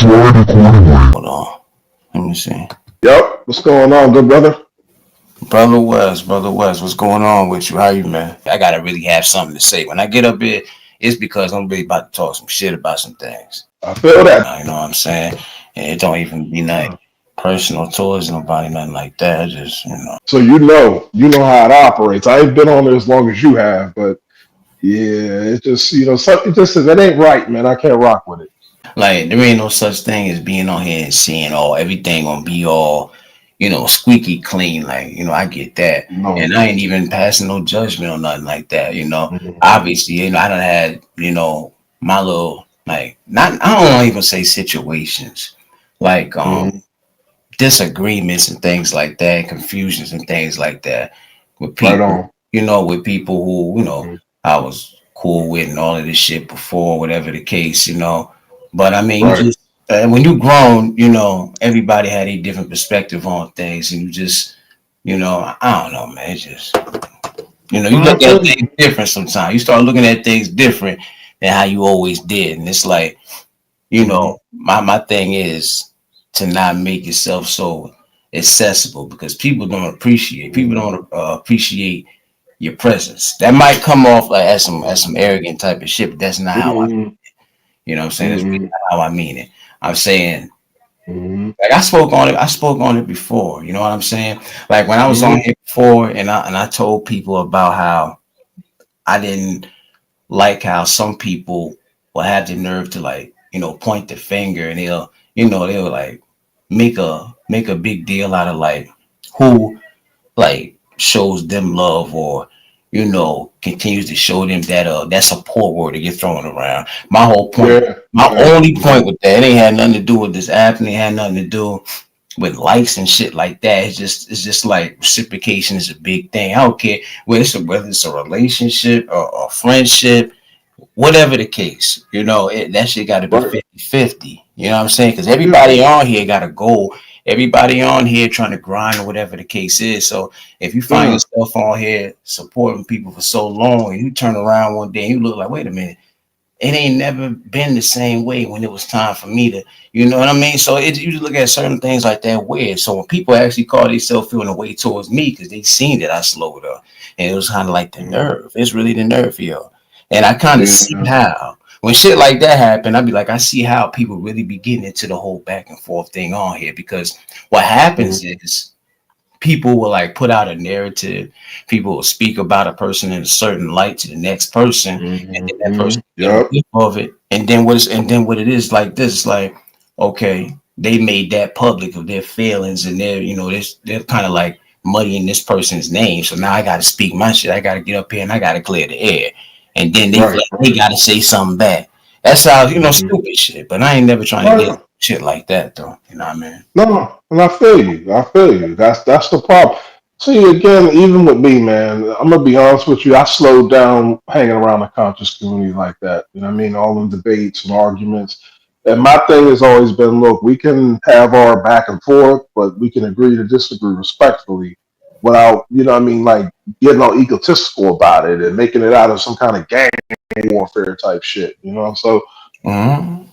Hold on. Let me see. Yep. What's going on, good brother? Brother West, what's going on with you? How you, man? I gotta really have something to say. When I get up here, it's because I'm really about to talk some shit about some things. I feel that. You know what I'm saying? And it don't even be like personal towards nobody, nothing like that. I just, So you know how it operates. I ain't been on there as long as you have, but yeah, it just something just says it ain't right, man. I can't rock with it. like there ain't no such thing as being on here and seeing everything gonna be all, squeaky clean. Like, I get that. No. And I ain't even passing no judgment or nothing like that, Mhm. Obviously, I done had, my little like not I don't even say situations like Mhm. disagreements and things like that, confusions and things like that with Right people, on. with people who, Mhm. I was cool with and all of this shit before, whatever the case. But I mean, you Right. just, when you grown, everybody had a different perspective on things, and you just, I don't know, man. It's just, you I look at feel things you. different sometimes. You start looking at things different than how you always did. And it's like, Mhm. my thing is to not make yourself so accessible because people Mhm. don't appreciate your presence. That might come off like as some arrogant type of shit, but that's not how I, Mhm. what I'm saying. That's really Mhm. not how I mean it. I'm saying, Mhm. like, I spoke on it before. You know what I'm saying? Like when I was on Mhm. here before, and I told people about how I didn't like how some people will have the nerve to, like, point the finger, and they'll like make a big deal out of like who, like, shows them love, or continues to show them that support word that get thrown around. My whole point, Yeah. my Yeah. only point Mhm. with that, it ain't had nothing to do with this app, and it had nothing to do with likes and shit like that. It's just like reciprocation is a big thing. I don't care whether it's a relationship or a friendship, whatever the case, that shit got to be Right. 50-50. You know what I'm saying? Because Yeah. everybody on here got a goal. Everybody on here trying to grind, or whatever the case is. So if you find Yeah. yourself on here supporting people for so long, and you turn around one day and you look like, wait a minute, it ain't never been the same way when it was time for me to, you know what I mean? So you look at certain things like that weird. So when people actually call themselves feeling a way towards me because they seen that I slowed up, and it was kind of like the Mhm. nerve. It's really the nerve, yo. And I kind of see Yeah. how when shit like that happen, I'd be like, I see how people really be getting into the whole back and forth thing on here, because what happens Mhm. is people will, like, put out a narrative. People will speak about a person in a certain light to the next person, and then that person Mhm. get a Yep. whiff of it. And then what it is like this, like, okay, they made that public of their feelings, and they're kind of like muddying this person's name. So now I got to speak my shit. I got to get up here and I got to clear the air. And then they feel Right. like they Right. got to say something back. That's how, Mhm. stupid shit. But I ain't never trying to get Right. shit like that, though. You know what I mean? No, and I feel you. I feel you. That's the problem. See, again, even with me, man, I'm gonna be honest with you. I slowed down hanging around the conscious community like that. You know what I mean? All the debates and arguments. And my thing has always been, look, we can have our back and forth, but we can agree to disagree respectfully without, what I mean, like getting all egotistical about it and making it out of some kind of gang warfare type shit. So Mm-hmm.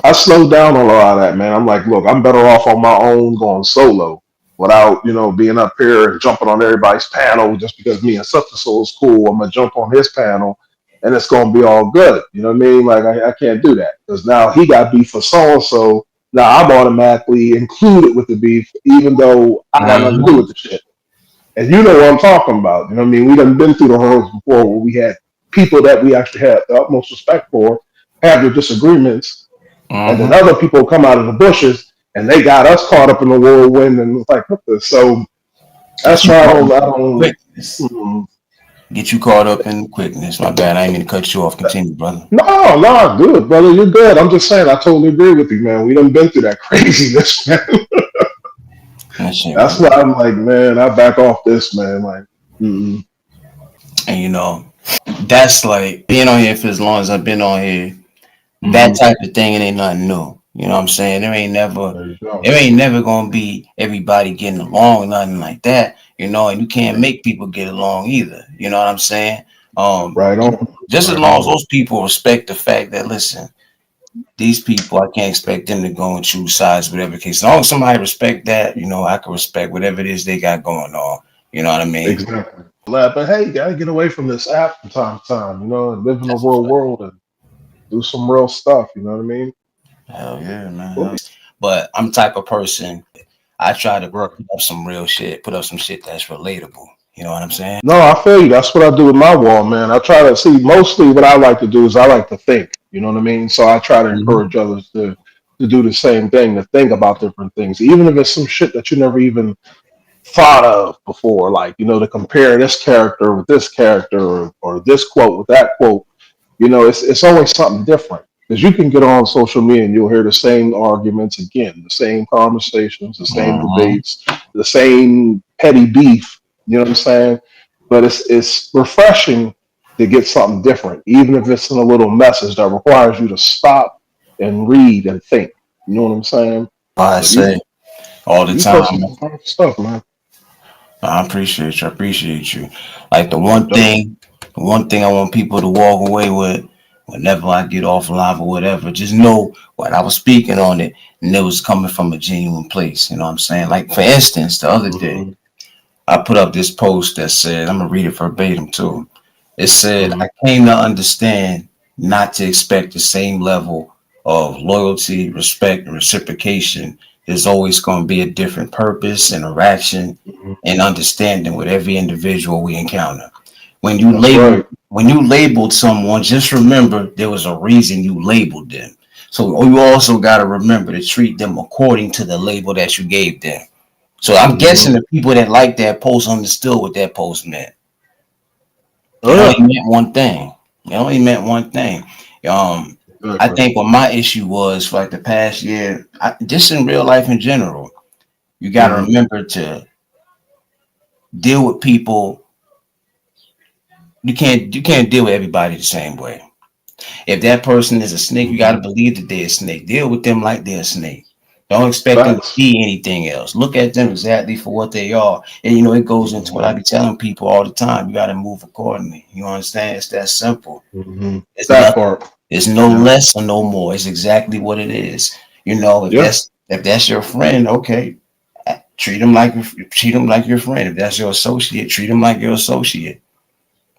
I slowed down on a lot of that, man. I'm like, look, I'm better off on my own going solo without, being up here and jumping on everybody's panel just because me and such and so is cool. I'm gonna jump on his panel and it's gonna be all good. You know what I mean? Like I can't do that because now he got beef for so and so. Now I'm automatically included with the beef, even though I got nothing to do Mm-hmm. with the shit. And you know what I'm talking about. You know what I mean? We done been through the hurdles before where we had people that we actually had the utmost respect for have their disagreements, and then Mm-hmm. other people come out of the bushes and they got us caught up in the whirlwind and it's like what the so Get that's you why caught up I in don't quickness. Get you caught up in quickness. My bad. I ain't mean to cut you off. Continue, brother. no, good brother, you're good. I'm just saying I totally agree with you, man. We done been through that craziness, man. That shit That's real. why I'm like, man, I back off this, man. Like, mm-mm. And that's like being on here for as long as I've been on here. That Mm-hmm. type of thing, it ain't nothing new. You know what I'm saying? There you go. There ain't never gonna be everybody getting along, nothing like that. And you can't make people get along either. You know what I'm saying? Um, Right on. just as Right long as on. those people respect the fact that, listen, these people, I can't expect them to go and choose sides, whatever case. As long as somebody respect that, I can respect whatever it is they got going on. You know what I mean? Exactly. But hey, you gotta get away from this app from time to time, and live in the That's a real fact. world and do some real stuff. You know what I mean? Hell yeah, man. Cool. But I'm the type of person, I try to Right. put up some real shit, put up some shit that's relatable. You know what I'm saying? No, I feel you. That's what I do with my wall, man. I try to see. Mostly, what I like to do is I like to think. You know what I mean? So I try to Mhm. encourage others to do the same thing, to think about different things, even if it's some shit that you never even thought of before. Like, to compare this character with this character, or this quote with that quote. It's always something different, because you can get on social media and you'll hear the same arguments again, the same conversations, the same Mhm. debates, the same petty beef. You know what I'm saying? But it's refreshing to get something different, even if it's in a little message that requires you to stop and read and think. You know what I'm saying? I So you say all the you time. posted some powerful stuff, man. I appreciate you. I appreciate you. Like No doubt. the one thing I want people to walk away with whenever I get off live or whatever, just know when I was speaking on it and it was coming from a genuine place. You know what I'm saying? Like for instance, the other day, Hmm. I put up this post that said, I'm gonna read it verbatim too. It said, Hmm. I came to understand not to expect the same level of loyalty, respect, and reciprocation. There's always going to be a different purpose, interaction, Hmm. and understanding with every individual we encounter. When you That's label right. when you labeled someone, just remember there was a reason you labeled them. So you also got to remember to treat them according to the label that you gave them. So I'm Hmm. guessing the people that liked that post understood what that post meant. It Oh only yeah. meant one thing. It only meant one thing. Um, I Exactly. think what my issue was for like the past year, just in real life in general, you got to Hmm. remember to deal with people. You can't deal with everybody the same way. If that person is a snake, you got Hmm. to believe that they're a snake. Deal with them like they're a snake. Don't expect them to Facts. be anything else. Look at them exactly for what they are. And it goes into what I Hmm. be telling people all the time. You got to move accordingly. You understand? It's that simple. Hmm. It's That nothing. part. It's no Yeah. less or no more. It's exactly what it is. If Yeah. that's your friend, okay, treat them like your friend. If that's your associate, treat them like your associate.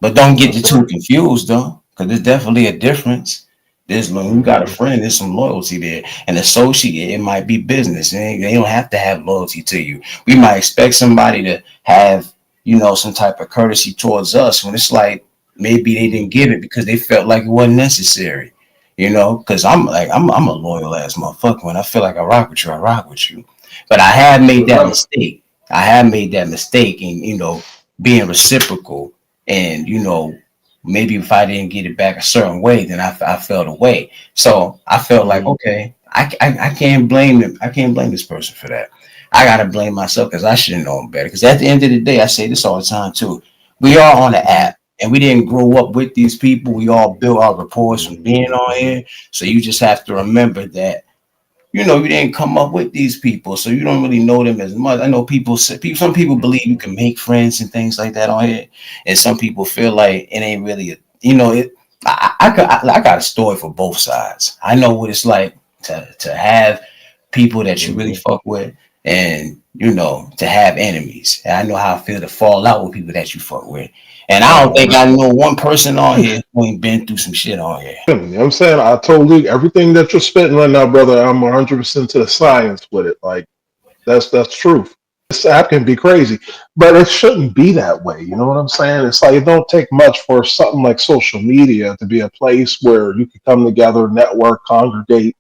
But don't get the That's two right. confused though, because there's definitely a difference. When you got a Hmm. friend, there's some loyalty there. An associate, it might be business. They don't have to have loyalty to you. We might expect somebody to have, some type of courtesy towards us when it's like maybe they didn't give Hmm. it because they felt like it wasn't necessary. Because I'm a loyal ass motherfucker. When I feel like I rock with you, I rock with you. But I have made No that doubt. mistake. I have made that mistake in, being reciprocal and maybe if I didn't get it back a certain way, then I felt away. So I felt like, Hmm. okay, I can't blame them. I can't blame this person for that. I gotta blame myself because I should have known better. Because at the end of the day, I say this all the time too. We are on the Hmm. app and we didn't grow up with these people. We all built our rapport from being on Hmm. here. So you just have to remember that you didn't come up with these people, so you don't really know them as much. I know people say some people believe you can make friends and things like that on here, and some people feel like it ain't really it. I got a story for both sides. I know what it's like to have people that you really Hmm. fuck with, and to have enemies. And I know how I feel to fall out with people that you fuck with. And I don't Oh think I man. know one person on here who ain't been through some shit on here. You know what I'm saying? I told you everything that you're spitting right now, brother. I'm 100% to the science with it. Like that's truth. This app can be crazy, but it shouldn't be that way. You know what I'm saying? It's like it don't take much for something like social media to be a place where you can come together, network, congregate.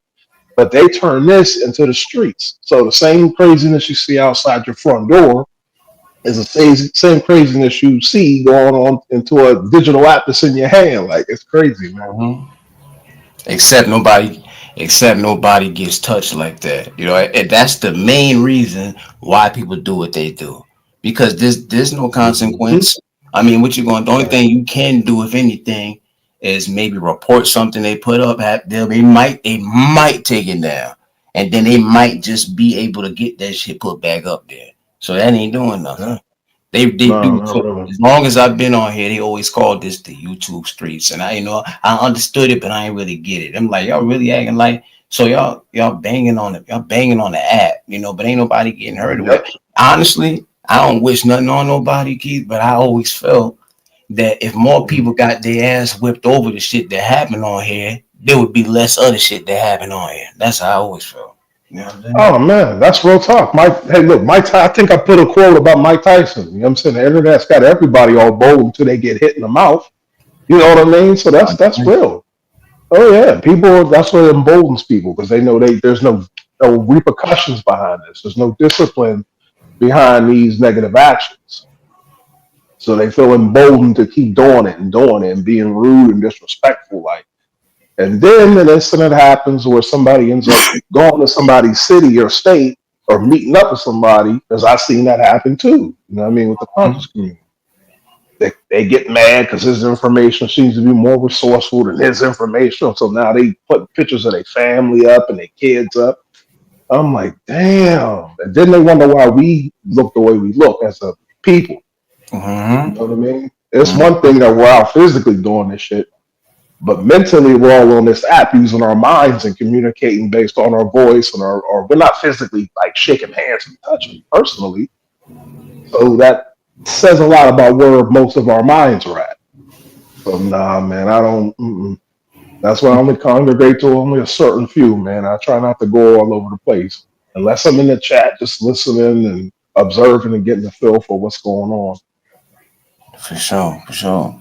But they turn this into the streets. So the same craziness you see outside your front door is the same craziness you see going on into a digital app that's in your hand. Like it's crazy, man. Mhm. except nobody except nobody gets touched like that, and that's the main reason why people do what they do, because there's no Hmm. consequence. I mean, what you going the only Right. thing you can do, if anything, is maybe report something they put up. They might take it down, and then they might just be able to get that shit put back up there, so that ain't doing Yeah. nothing. They No, do. not So really. as long as I've been on here, they always called this the YouTube streets, and I understood it, but I ain't really get it. I'm like, y'all really acting like so y'all banging on the app, but ain't nobody getting hurt or what. Yep. Honestly, I don't wish nothing on nobody, Keith, but I always felt that if more Mhm. people got their ass whipped over the shit that happened on here, there would be less other shit that happened on here. That's how I always felt. You know what I'm saying? Oh man, that's real talk. Mike, hey, look, I think I put a quote about Mike Tyson. You know what I'm saying? The internet's got everybody all bold until they get hit in the mouth. You know what I mean? So that's real. Oh yeah, people. That's what emboldens people because they know there's no repercussions behind this. There's no discipline behind these negative actions. So they feel emboldened to keep doing it and being rude and disrespectful. Like, and then an incident happens where somebody ends up going to somebody's city or state or meeting up with somebody, because I've seen that happen too. You know what I mean? With the conscious community. They get mad because his information seems to be more resourceful than his information. So now they put pictures of their family up and their kids up. I'm like, damn. And then they wonder why we look the way we look as a people. You know Mm-hmm. what I mean? It's one Mm-hmm. thing that we're out physically doing this shit, but mentally we're all on this app using our minds and communicating based on our voice and or we're not physically like shaking hands and touching personally. So that says a lot about where most of our minds are at. So nah, man, I don't. Mm-mm. That's why I only congregate to only a certain few, man. I try not to go all over the place unless I'm in the chat, just listening and observing and getting a feel for what's going on. For sure, for sure.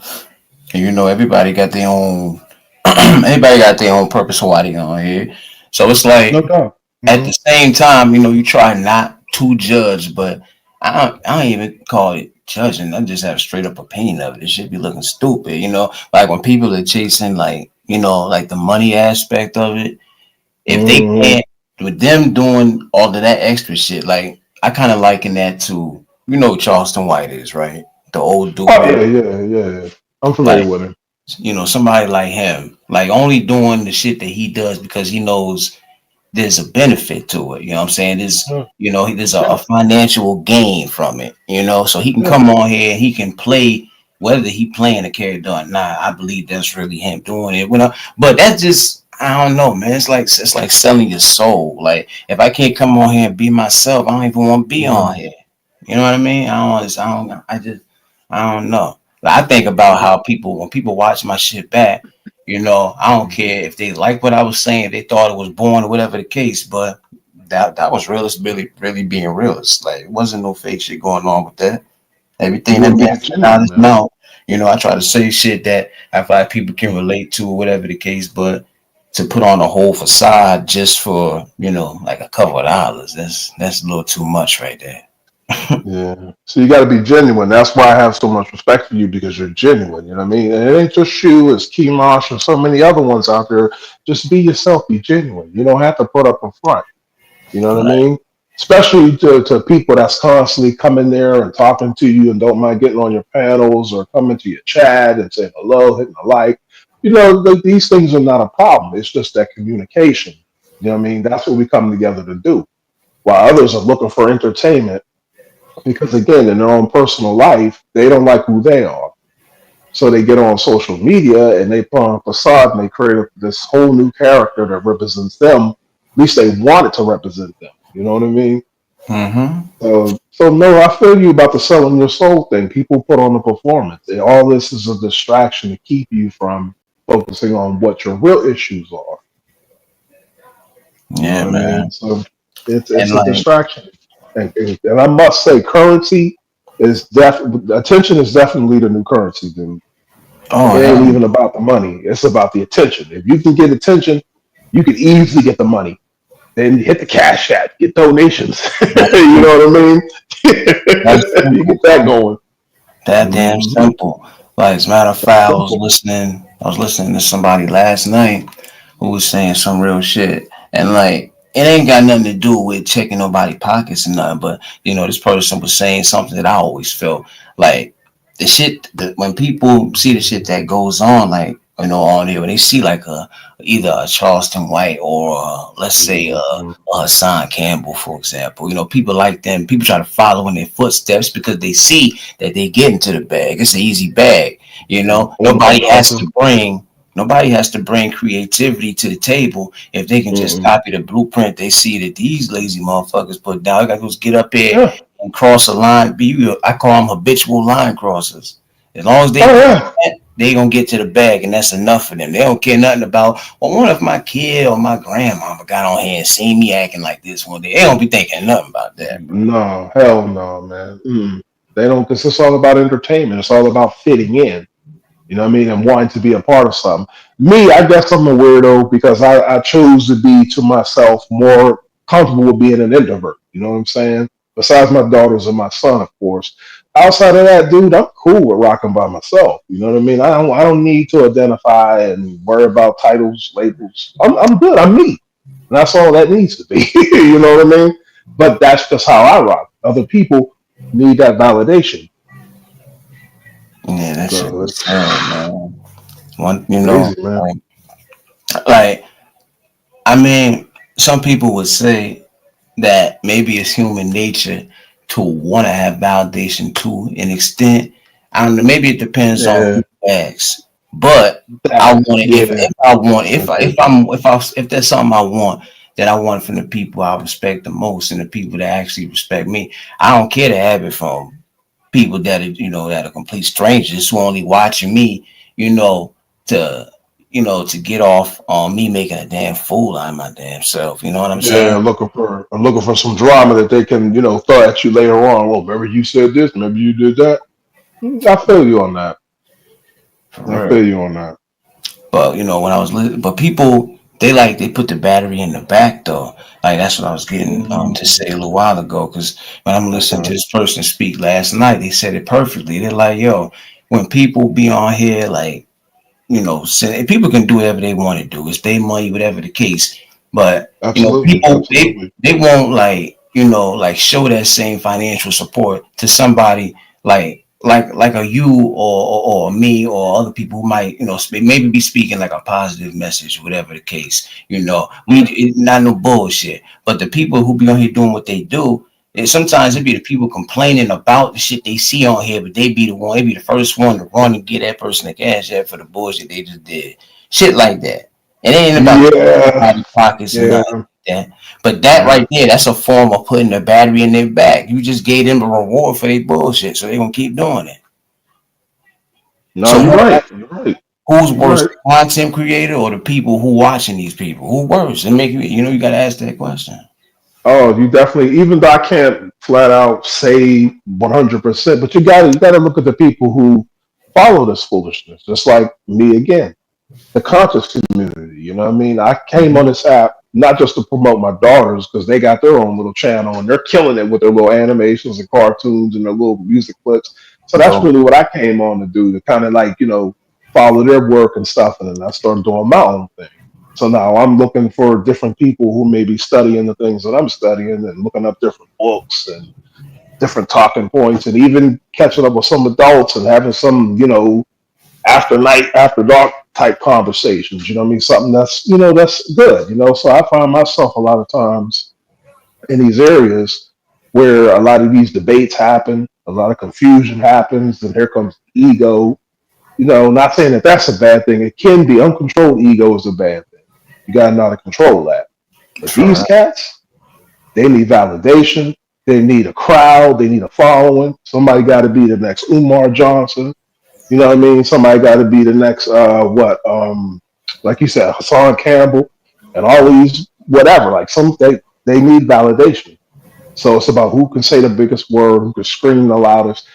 And everybody got their own everybody got their own purpose for why they on here. So it's No like doubt. at Hmm. the same time, you try not to judge, but I don't even call it judging. I just have a straight up opinion of it. It should be looking stupid, like when people are chasing like the money aspect of it. If they Hmm. can't with them doing all of that extra shit, like I kind of liken that to Charleston White is, right? The old dude, Oh right? yeah, yeah, yeah. I'm familiar Like with him. somebody like him, like only doing the shit that he does because he knows there's a benefit to it. You know what I'm saying? Yeah, There's a yeah, financial gain from it, so he can yeah. come on here and he can play whether he playing a character or not. I believe that's really him doing it. But that's just I don't know, man. It's like selling your soul. Like if I can't come on here and be myself, I don't even want to be on Mhm. here. You know what I mean? I don't know. Like, I think about how when people watch my shit back, I don't care if they like what I was saying, if they thought it was born or whatever the case, but that was realist, really, really being realist. Like, it wasn't no fake shit going on with that. Everything You that were man being said out genuine, his man. mouth, I try to say shit that I feel like people can relate to or whatever the case, but to put on a whole facade just for, like a couple of dollars, that's a little too much right there. Yeah. So you got to be genuine. That's why I have so much respect for you because you're genuine. You know what I mean? And it ain't just you, it's Keymosh and so many other ones out there. Just be yourself. Be genuine. You don't have to put up a front. You know what I Right. mean? Especially to people that's constantly coming there and talking to you and don't mind getting on your panels or coming to your chat and saying hello, hitting a like. These things are not a problem. It's just that communication. You know what I mean? That's what we come together to do. While others are looking for entertainment, because again, in their own personal life, they don't like who they are. So they get on social media and they put on a facade and they create this whole new character that represents them. At least they want it to represent them. You know what I mean? Mm-hmm. So no, I feel you about the selling your soul thing. People put on the performance. And all this is a distraction to keep you from focusing on what your real issues are. You know Yeah, what I mean? man. So And it's a like, distraction. And I must say, currency is attention is definitely the new currency, dude. It oh ain't hell, even about the money. It's about the attention. If you can get attention, you can easily get the money. Then hit the cash app, get donations. that's You know what I mean? that's You simple, get that bro. going. That damn Hmm. simple. Like, as a matter of That's fact, simple. I was listening to somebody last night who was saying some real shit, and like, it ain't got nothing to do with checking nobody pockets and nothing. But this person was saying something that I always felt like when people see the shit that goes on, like on there when they see like either a Charleston White or let's say Mm-hmm. a Hassan Campbell, for example. People like them. People try to follow in their footsteps because they see that they get into the bag. It's an easy bag. On the conscious. Nobody has to bring creativity to the table if they can just Mm-mm. copy the blueprint they see that these lazy motherfuckers put down. I got to just get up here Yeah. and cross a line. I call them habitual line crossers. As long as they Oh do yeah. that, they gonna get to the bag, and that's enough for them. They don't care nothing about. Well, what if my kid or my grandmama got on here and seen me acting like this one day? They don't be thinking nothing about that, bro. No, hell no, man. Mm. They don't, because it's all about entertainment. It's all about fitting in. You know what I mean? And wanting to be a part of something. Me, I guess I'm a weirdo because I chose to be to myself more comfortable with being an introvert. You know what I'm saying? Besides my daughters and my son, of course. Outside of that, dude, I'm cool with rocking by myself. You know what I mean? I don't need to identify and worry about titles, labels. I'm good. I'm me. And that's all that needs to be. You know what I mean? But that's just how I rock. Other people need that validation. Yeah, that shit So is sad, it's man. One, crazy, man. like I mean, some people would say that maybe it's human nature to want to have validation to an extent. I don't know. Maybe it depends on Yeah, who asks. But I that, want it yeah. if I want Okay. if there's something I want that I want from the people I respect the most and the people that actually respect me. I don't care to have it from people that are that are complete strangers who only watching me, you know, to to get off on me making a damn fool out of my damn self. You know what I'm Yeah, saying? looking for some drama that they can, throw at you later on. Well, maybe you said this, maybe you did that. I feel you on that. For I real. feel you on that. But when I was but people they put the battery in the back though. Like that's what I was getting to Mm, say a little while ago. Because when I'm listening to okay. this person speak last night, they said it perfectly. They're like, yo, when people be on here like people can do whatever they want to do. It's their money, whatever the case. But Absolutely, people absolutely. they won't like like show that same financial support to somebody like a you or me or other people who might maybe be speaking like a positive message, whatever the case. Not no bullshit. But the people who be on here doing what they do, and sometimes it be the people complaining about the shit they see on here, but they be the first one to run and get that person a cash app for the bullshit they just did. Shit like that. It ain't about Yeah, body pockets and nothing yeah, like that. But that yeah. right there, that's a form of putting the battery in their back. You just gave them a reward for their bullshit, so they gonna keep doing it. No, So you're right. You're right. who's You're worse, right. the content creator or the people who watching these people? Who worse? And make you gotta ask that question. Oh, you definitely. Even though I can't flat out say 100%, but you got to look at the people who follow this foolishness. Just like me again, the conscious community. You know what I mean? I came on Mhm. this app not just to promote my daughters because they got their own little channel and they're killing it with their little animations and cartoons and their little music clips. So that's Dope. really what I came on to do, to kind of like, follow their work and stuff. And then I started doing my own thing. So now I'm looking for different people who may be studying the things that I'm studying and looking up different books and different talking points and even catching up with some adults and having some, after night, after dark type conversations. You know what I mean? Something that's good. So I find myself a lot of times in these areas where a lot of these debates happen, a lot of confusion happens, and here comes ego. Not saying that that's a bad thing. It can be. Uncontrolled ego is a bad thing. You got to know how to control that. But For these real. cats, they need validation. They need a crowd. They need a following. Somebody got to be the next Umar Johnson. You know what I mean? Somebody got to be the next like you said, Hassan Campbell, and all these whatever. Like they need validation. So it's about who can say the biggest word, who can scream the loudest,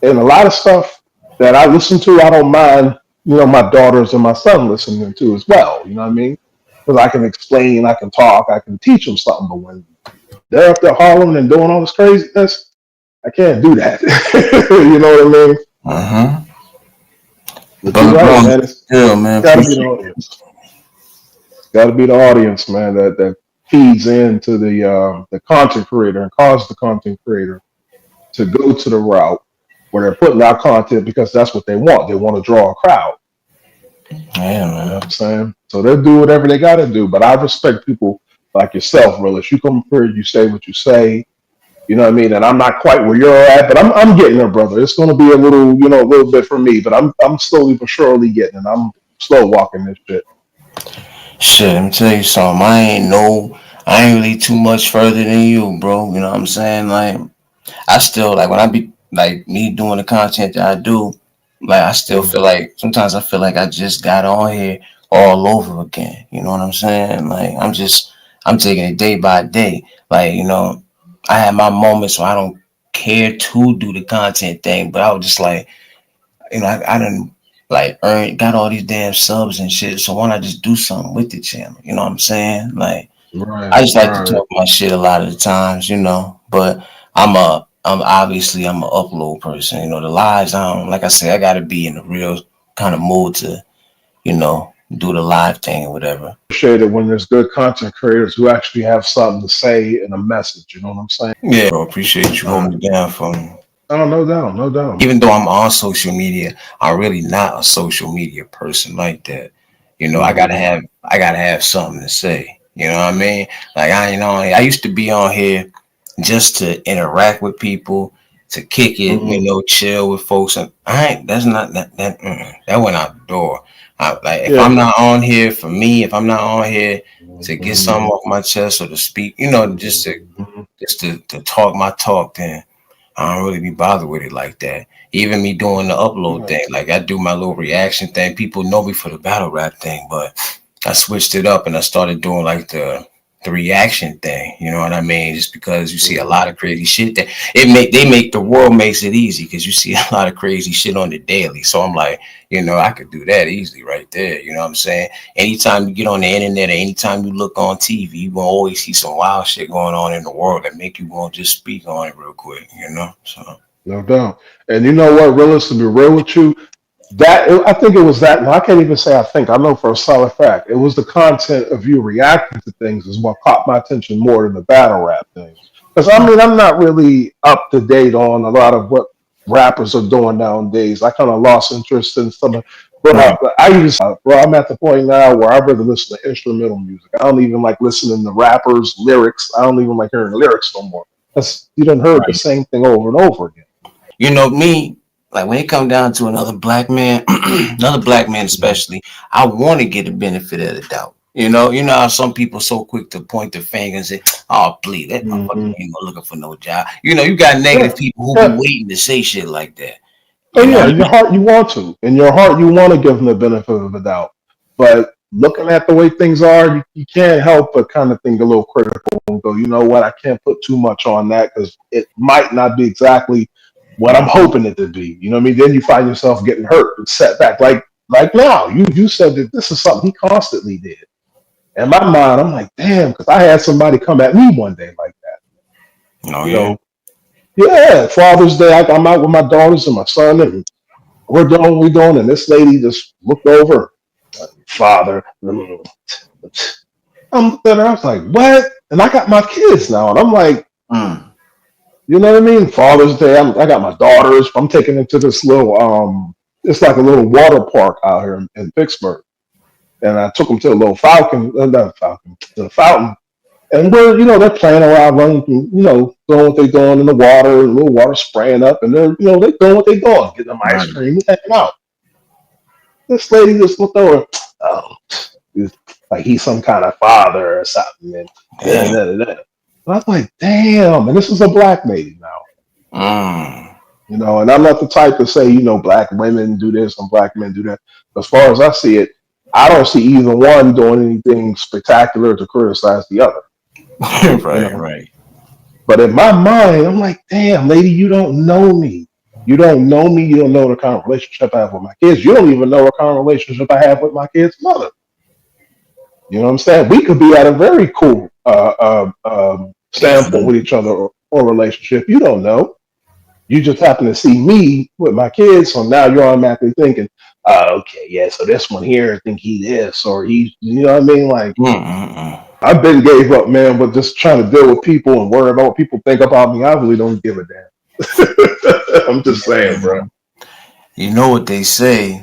and a lot of stuff that I listen to, I don't mind. My daughters and my son listening to as well. You know what I mean? Because I can explain, I can talk, I can teach them something. But when they're up there hollering and doing all this craziness, I can't do that. You know what I mean? Uh-huh. But you're Brother right, Bro, man. It's yeah, man, got to be the appreciate audience. It's got to be the audience, man. That feeds into the content creator and causes the content creator to go to the route where they're putting out content because that's what they want. They want to draw a crowd. Yeah, You know what man. I'm saying? So they'll do whatever they got to do. But I respect people like yourself, Realist. You come here, you say what you say. You know what I mean? And I'm not quite where you're at, but I'm getting there, brother. It's going to be a little, a little bit for me, but I'm slowly but surely getting it. I'm slow walking this shit. Shit, let me tell you something. I ain't really too much further than you, bro. You know what I'm saying? Like, I still like when I be like me doing the content that I do. Like, I still Mm, feel like sometimes I feel like I just got on here all over again. You know what I'm saying? Like, I'm taking it day by day. Like, I have my moments where I don't care to do the content thing, but I was just like, I didn't like got all these damn subs and shit. So why not just do something with the channel? You know what I'm saying? Like, I right, just like to right. talk my shit a lot of the times. But I'm an upload person. The lives, like I said, I gotta be in the real kind of mood to, do the live thing or whatever. Appreciate it when there's good content creators who actually have something to say and a message. You know what I'm saying? Yeah, bro, appreciate you Uh, holding it down for me. oh, no doubt, no doubt. Even though I'm on social media, I'm really not a social media person like that. Mm-hmm. I gotta have something to say. You know what I mean? Like I used to be on here just to interact with people, to kick it, Mm-hmm. chill with folks. And that's not that went out the door. Like if I'm Yeah. not on here for me, if I'm not on here to get Mm-hmm. something off my chest or to speak, Mm-hmm. to talk my talk, then I don't really be bothered with it like that. Even me doing the upload Right. thing, like I do my little reaction thing. People know me for the battle rap thing, but I switched it up and I started doing like the reaction thing. You know what I mean? Just because you see a Mm-hmm. lot of crazy shit that they make the world makes it easy because you see a lot of crazy shit on the daily. So I'm like, I could do that easily right there. You know what I'm saying? Anytime you get on the internet or anytime you look on TV, you will always see some wild shit going on in the world that make you want to just speak on it real quick. So. No doubt. And you know what, Realist, to be real with you, I think it was that. No, I can't even say I think. I know for a solid fact. It was the content of you reacting to things is what caught my attention more than the battle rap thing. Because I mean, I'm not really up to date on a lot of what rappers are doing nowadays. I kind of lost interest in some of. Bro, Right. I used bro. I'm at the point now where I rather listen to instrumental music. I don't even like listening to rappers' lyrics. I don't even like hearing lyrics no more. Because you done heard the Right. same thing over and over again. Me, like when it come down to another black man, another black man especially, I want to get the benefit of the doubt. You know how some people so quick to point the finger and say, "Oh, please, that motherfucker Mm-hmm. ain't looking for no job." You got Yeah, negative people who be yeah. waiting to say shit like that. Oh You know yeah, what in I your mean? heart you want to. In your heart you want to give them the benefit of the doubt. But looking at the way things are, you can't help but kind of think a little critical and go, you know what, I can't put too much on that because it might not be exactly what I'm Mm, hoping it to be. You know what I mean? Then you find yourself getting hurt and set back. Like now, you said that this is something he constantly did. In my mind, I'm like, damn, because I had somebody come at me one day like that. oh You yeah. know, yeah, Father's Day, I'm out with my daughters and my son, and we're doing what we're doing, and this lady just looked over, father. Then I was like, what? And I got my kids now, and I'm like, Mm, you know what I mean? Father's Day, I got my daughters. I'm taking them to this little, it's like a little water park out here in Pittsburgh, and I took them to the little fountain, not fountain, to the fountain. And they're playing around, running, doing what they're doing in the water, and a little water spraying up, and they're doing what they're doing, getting them ice right. cream, hanging out. This lady just looked over. Oh, he's like he's some kind of father or something. And da, Damn. da, da, da. And I was like, damn. And this is a black lady now, Mm, And I'm not the type to say, black women do this and black men do that. As far as I see it, I don't see either one doing anything spectacular to criticize the other, you right. know. Right. But in my mind, I'm like, damn, lady, you don't know me. You don't know me. You don't know the kind of relationship I have with my kids. You don't even know what kind of relationship I have with my kids' mother. You know what I'm saying? We could be at a very cool Yeah. standpoint with each other or relationship. You don't know. You just happen to see me with my kids, so now you're automatically thinking, okay, yeah, so this one here, I think he this or he, you know what I mean? Like, Mm-mm-mm. I've been gave up, man, but just trying to deal with people and worry about what people think about me, I really don't give a damn. I'm just saying, bro. You know what they say?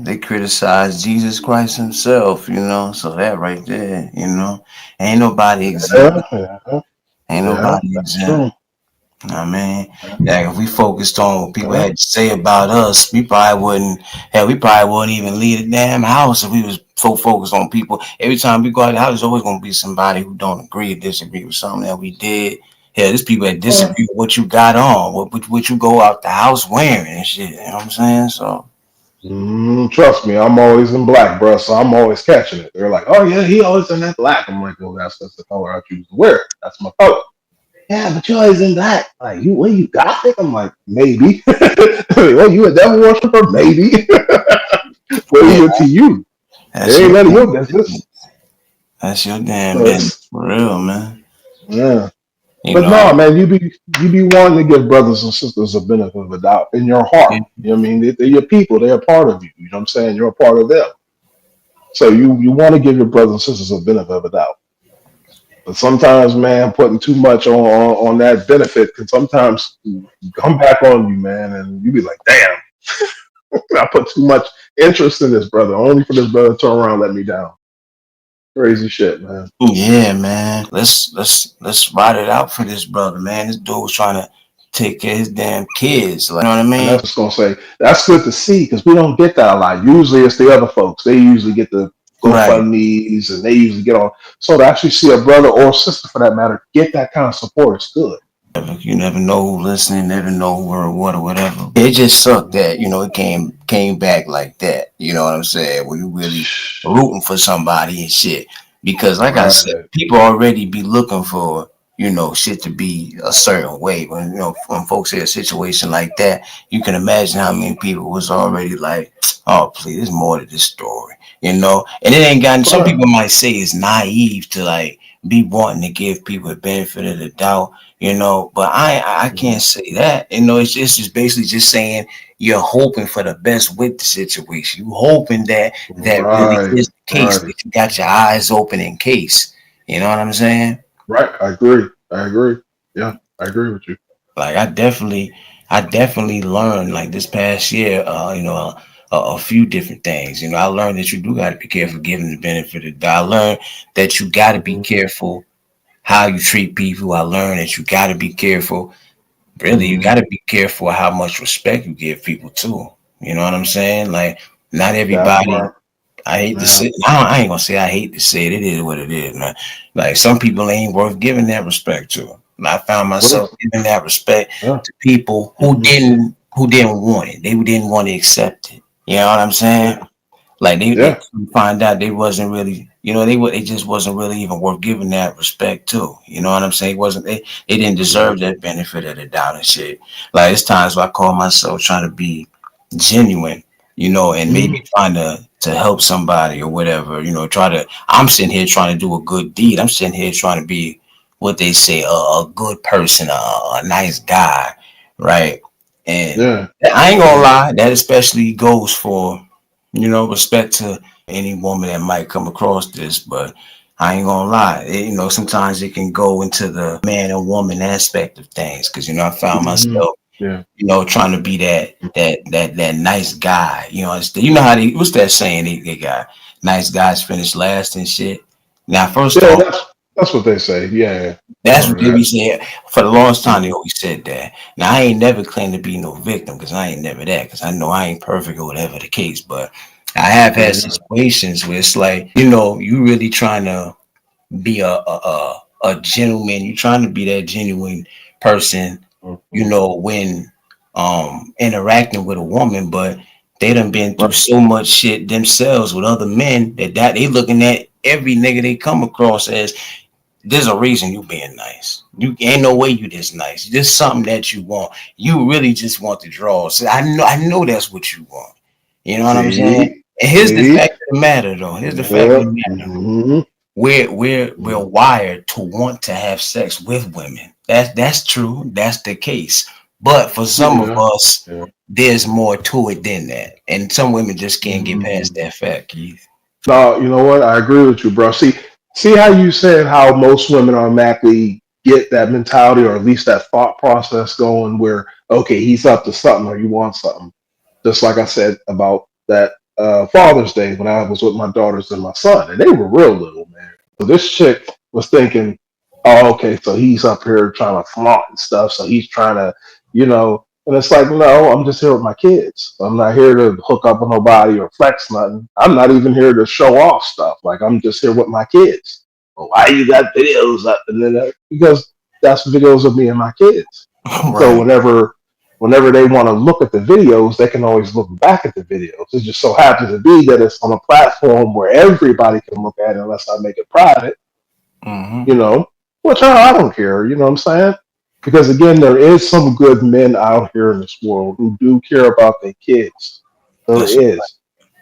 They criticize Jesus Christ himself. So that right there. Ain't nobody exempt. Yeah, yeah, Ain't yeah, nobody that's exempt. true. I mean, Yeah, like if we focused on what people yeah. had to say about us, we probably wouldn't. Hell, we probably wouldn't even leave the damn house if we was so focused on people. Every time we go out the house, there's always gonna be somebody who don't agree or disagree with something that we did. Hell, there's people that Well, disagree with what you got on, what you go out the house wearing and shit. You know what I'm saying? So trust me, I'm always in black, bro. So I'm always catching it. They're like, "Oh yeah, he always in that black." I'm like, "Well, that's the color I choose to wear. That's my color." Yeah, but you always in black. Like, you, what, you gothic? I'm like, maybe. Well, you a devil worshiper? Maybe. What yeah, is it to you? It that's ain't your none of your damn business. business. That's your damn So business it's for real, man. yeah. You But no, know, man, you be wanting to give brothers and sisters a benefit of the doubt in your heart. You know what I mean? They're your people. They're a part of you. You know what I'm saying? You're a part of them. So you want to give your brothers and sisters a benefit of the doubt. But sometimes, man, putting too much on that benefit can sometimes come back on you, man, and you be like, damn, I put too much interest in this brother, only for this brother to turn around and let me down. Crazy shit, man. yeah, man. Let's ride it out for this brother, man. This dude was trying to take care of his damn kids. Like, you know what I And mean? that's just gonna say that's good to see because we don't get that a lot. Usually, it's the other folks. They usually get the Right. GoFundmes and they usually get on. So to actually see a brother or sister, for that matter, get that kind of support is good. You never know who listening, never know who or what or whatever. It just sucked that, it came back like that. You know what I'm saying? When you really rooting for somebody and shit. Because like I said, Right. people already be looking for, shit to be a certain way. When folks say a situation like that, you can imagine how many people was already like, oh please, there's more to this story. And it ain't gotten some Right. people might say it's naive to like be wanting to give people the benefit of the doubt, but I can't say that. It's just basically just saying you're hoping for the best with the situation. You hoping that really Right. is the case, Right. that you got your eyes open in case. You know what I'm saying? Right. I agree. I agree. Yeah, I agree with you. Like I definitely learned like this past year, a few different things. I learned that you do got to be careful giving the benefit of the doubt. I learned that you got to be Hmm. careful how you treat people. I learned that you got to be careful. Really, you Hmm. got to be careful how much respect you give people too. You know what I'm saying? Like, not That everybody. part. I hate to Yeah. say. I ain't gonna say I hate to say it. It is what it is, man. Like some people ain't worth giving that respect to. And I found Well, myself giving that respect yeah. to people who Hmm. didn't want it. They didn't want to accept it. You know what I'm saying? Yeah. Like they Yeah. find out they wasn't really, they just wasn't really even worth giving that respect to. You know what I'm saying? It wasn't they didn't Hmm. deserve that benefit of the doubt and shit. Like it's times where I call myself trying to be genuine, and maybe Hmm. trying to help somebody or whatever. I'm sitting here trying to do a good deed. I'm sitting here trying to be what they say a good person, a nice guy, right? And Yeah. I ain't gonna Yeah. lie, that especially goes for respect to any woman that might come across this, but I ain't gonna lie. Sometimes it can go into the man and woman aspect of things because I found Hmm. myself, Yeah. trying to be that nice guy. You know how what's that saying they got nice guys finish last and shit. Now, first Yeah. off, That's what they say. Yeah. I that's what heard they that. be saying. For the longest time, they Hmm. always said that. Now, I ain't never claimed to be no victim because I ain't never that because I know I ain't perfect or whatever the case. But I have had Yeah. situations where it's like, you really trying to be a gentleman. You trying to be that genuine person, Hmm. when interacting with a woman, but they done been through Right. so much shit themselves with other men that they looking at every nigga they come across as there's a reason you being nice. You ain't no way you this nice. Just something that you want. You really just want to draw. So I know that's what you want. You know what I'm saying? See. And here's the See. fact of the matter though. Here's the fact of Yeah. the matter. Hmm. We're wired to want to have sex with women. That's true. That's the case. But for some of Yeah. us, Yeah. there's more to it than that. And some women just can't get past Hmm. that fact, Keith. No, you know what? I agree with you, bro. See how you said how most women automatically get that mentality or at least that thought process going where, okay, he's up to something or you want something. Just like I said about that Father's Day when I was with my daughters and my son, and they were real little, man. So this chick was thinking, oh, okay, so he's up here trying to flaunt and stuff. So he's trying to, and it's like, no, I'm just here with my kids. I'm not here to hook up with nobody or flex nothing. I'm not even here to show off stuff. Like, I'm just here with my kids. Well, why you got videos up? And then because that's videos of me and my kids. So Right. whenever they want to look at the videos, they can always look back at the videos. It just so happens to be that it's on a platform where everybody can look at it unless I make it private, Mm-hmm. you know, which I don't care, you know what I'm saying? Because again, there is some good men out here in this world who do care about their kids. There That's is.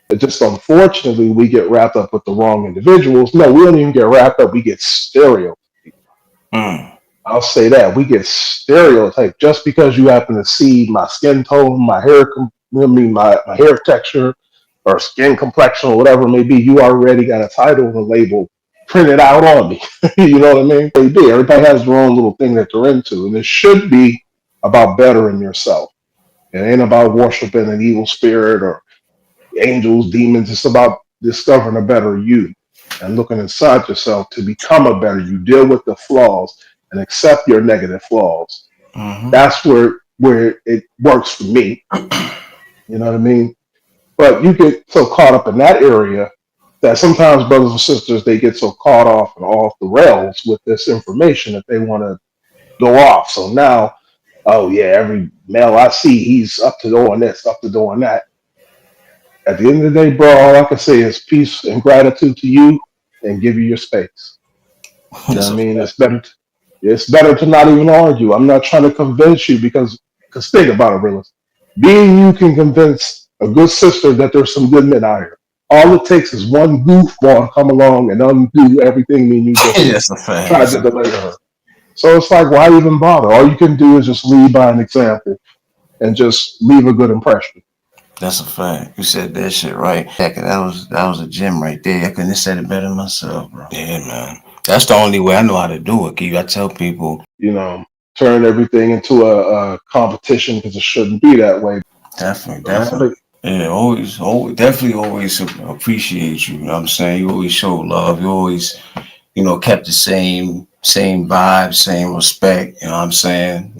But just unfortunately, we get wrapped up with the wrong individuals. No, we don't even get wrapped up. We get stereo. mm, I'll say that we get stereotyped just because you happen to see my skin tone, my hair, my hair texture, or skin complexion, or whatever it may be. You already got a title and a label printed out on me. You know what I mean? They do. Everybody has their own little thing that they're into, and it should be about bettering yourself. It ain't about worshiping an evil spirit or angels, demons. It's about discovering a better you and looking inside yourself to become a better you. Deal with the flaws and accept your negative flaws. mm-hmm. That's where it works for me. You know what I mean? But you get so caught up in that area that sometimes brothers and sisters they get so caught off and off the rails with this information that they want to go off. So now, oh yeah, every male I see, he's up to doing this, up to doing that. At the end of the day, bro, all I can say is peace and gratitude to you and give you your space. You know That's what I a mean? fact. It's better to not even argue. I'm not trying to convince you because think about it, realist. Me and you can convince a good sister that there's some good men out here. All it takes is one goofball to come along and undo everything me and you just That's a fact. tried to delay her. So it's like, why even bother? All you can do is just lead by an example and just leave a good impression. That's a fact. You said that shit right. Heck, that was a gem right there. I couldn't have said it better myself, bro. Yeah, man. That's the only way I know how to do it. I tell people, You know, turn everything into a competition because it shouldn't be that way. definitely, But man, definitely. Yeah, always, definitely always appreciate you. You know what I'm saying? You always show love. You always, kept the same vibe, same respect. You know what I'm saying?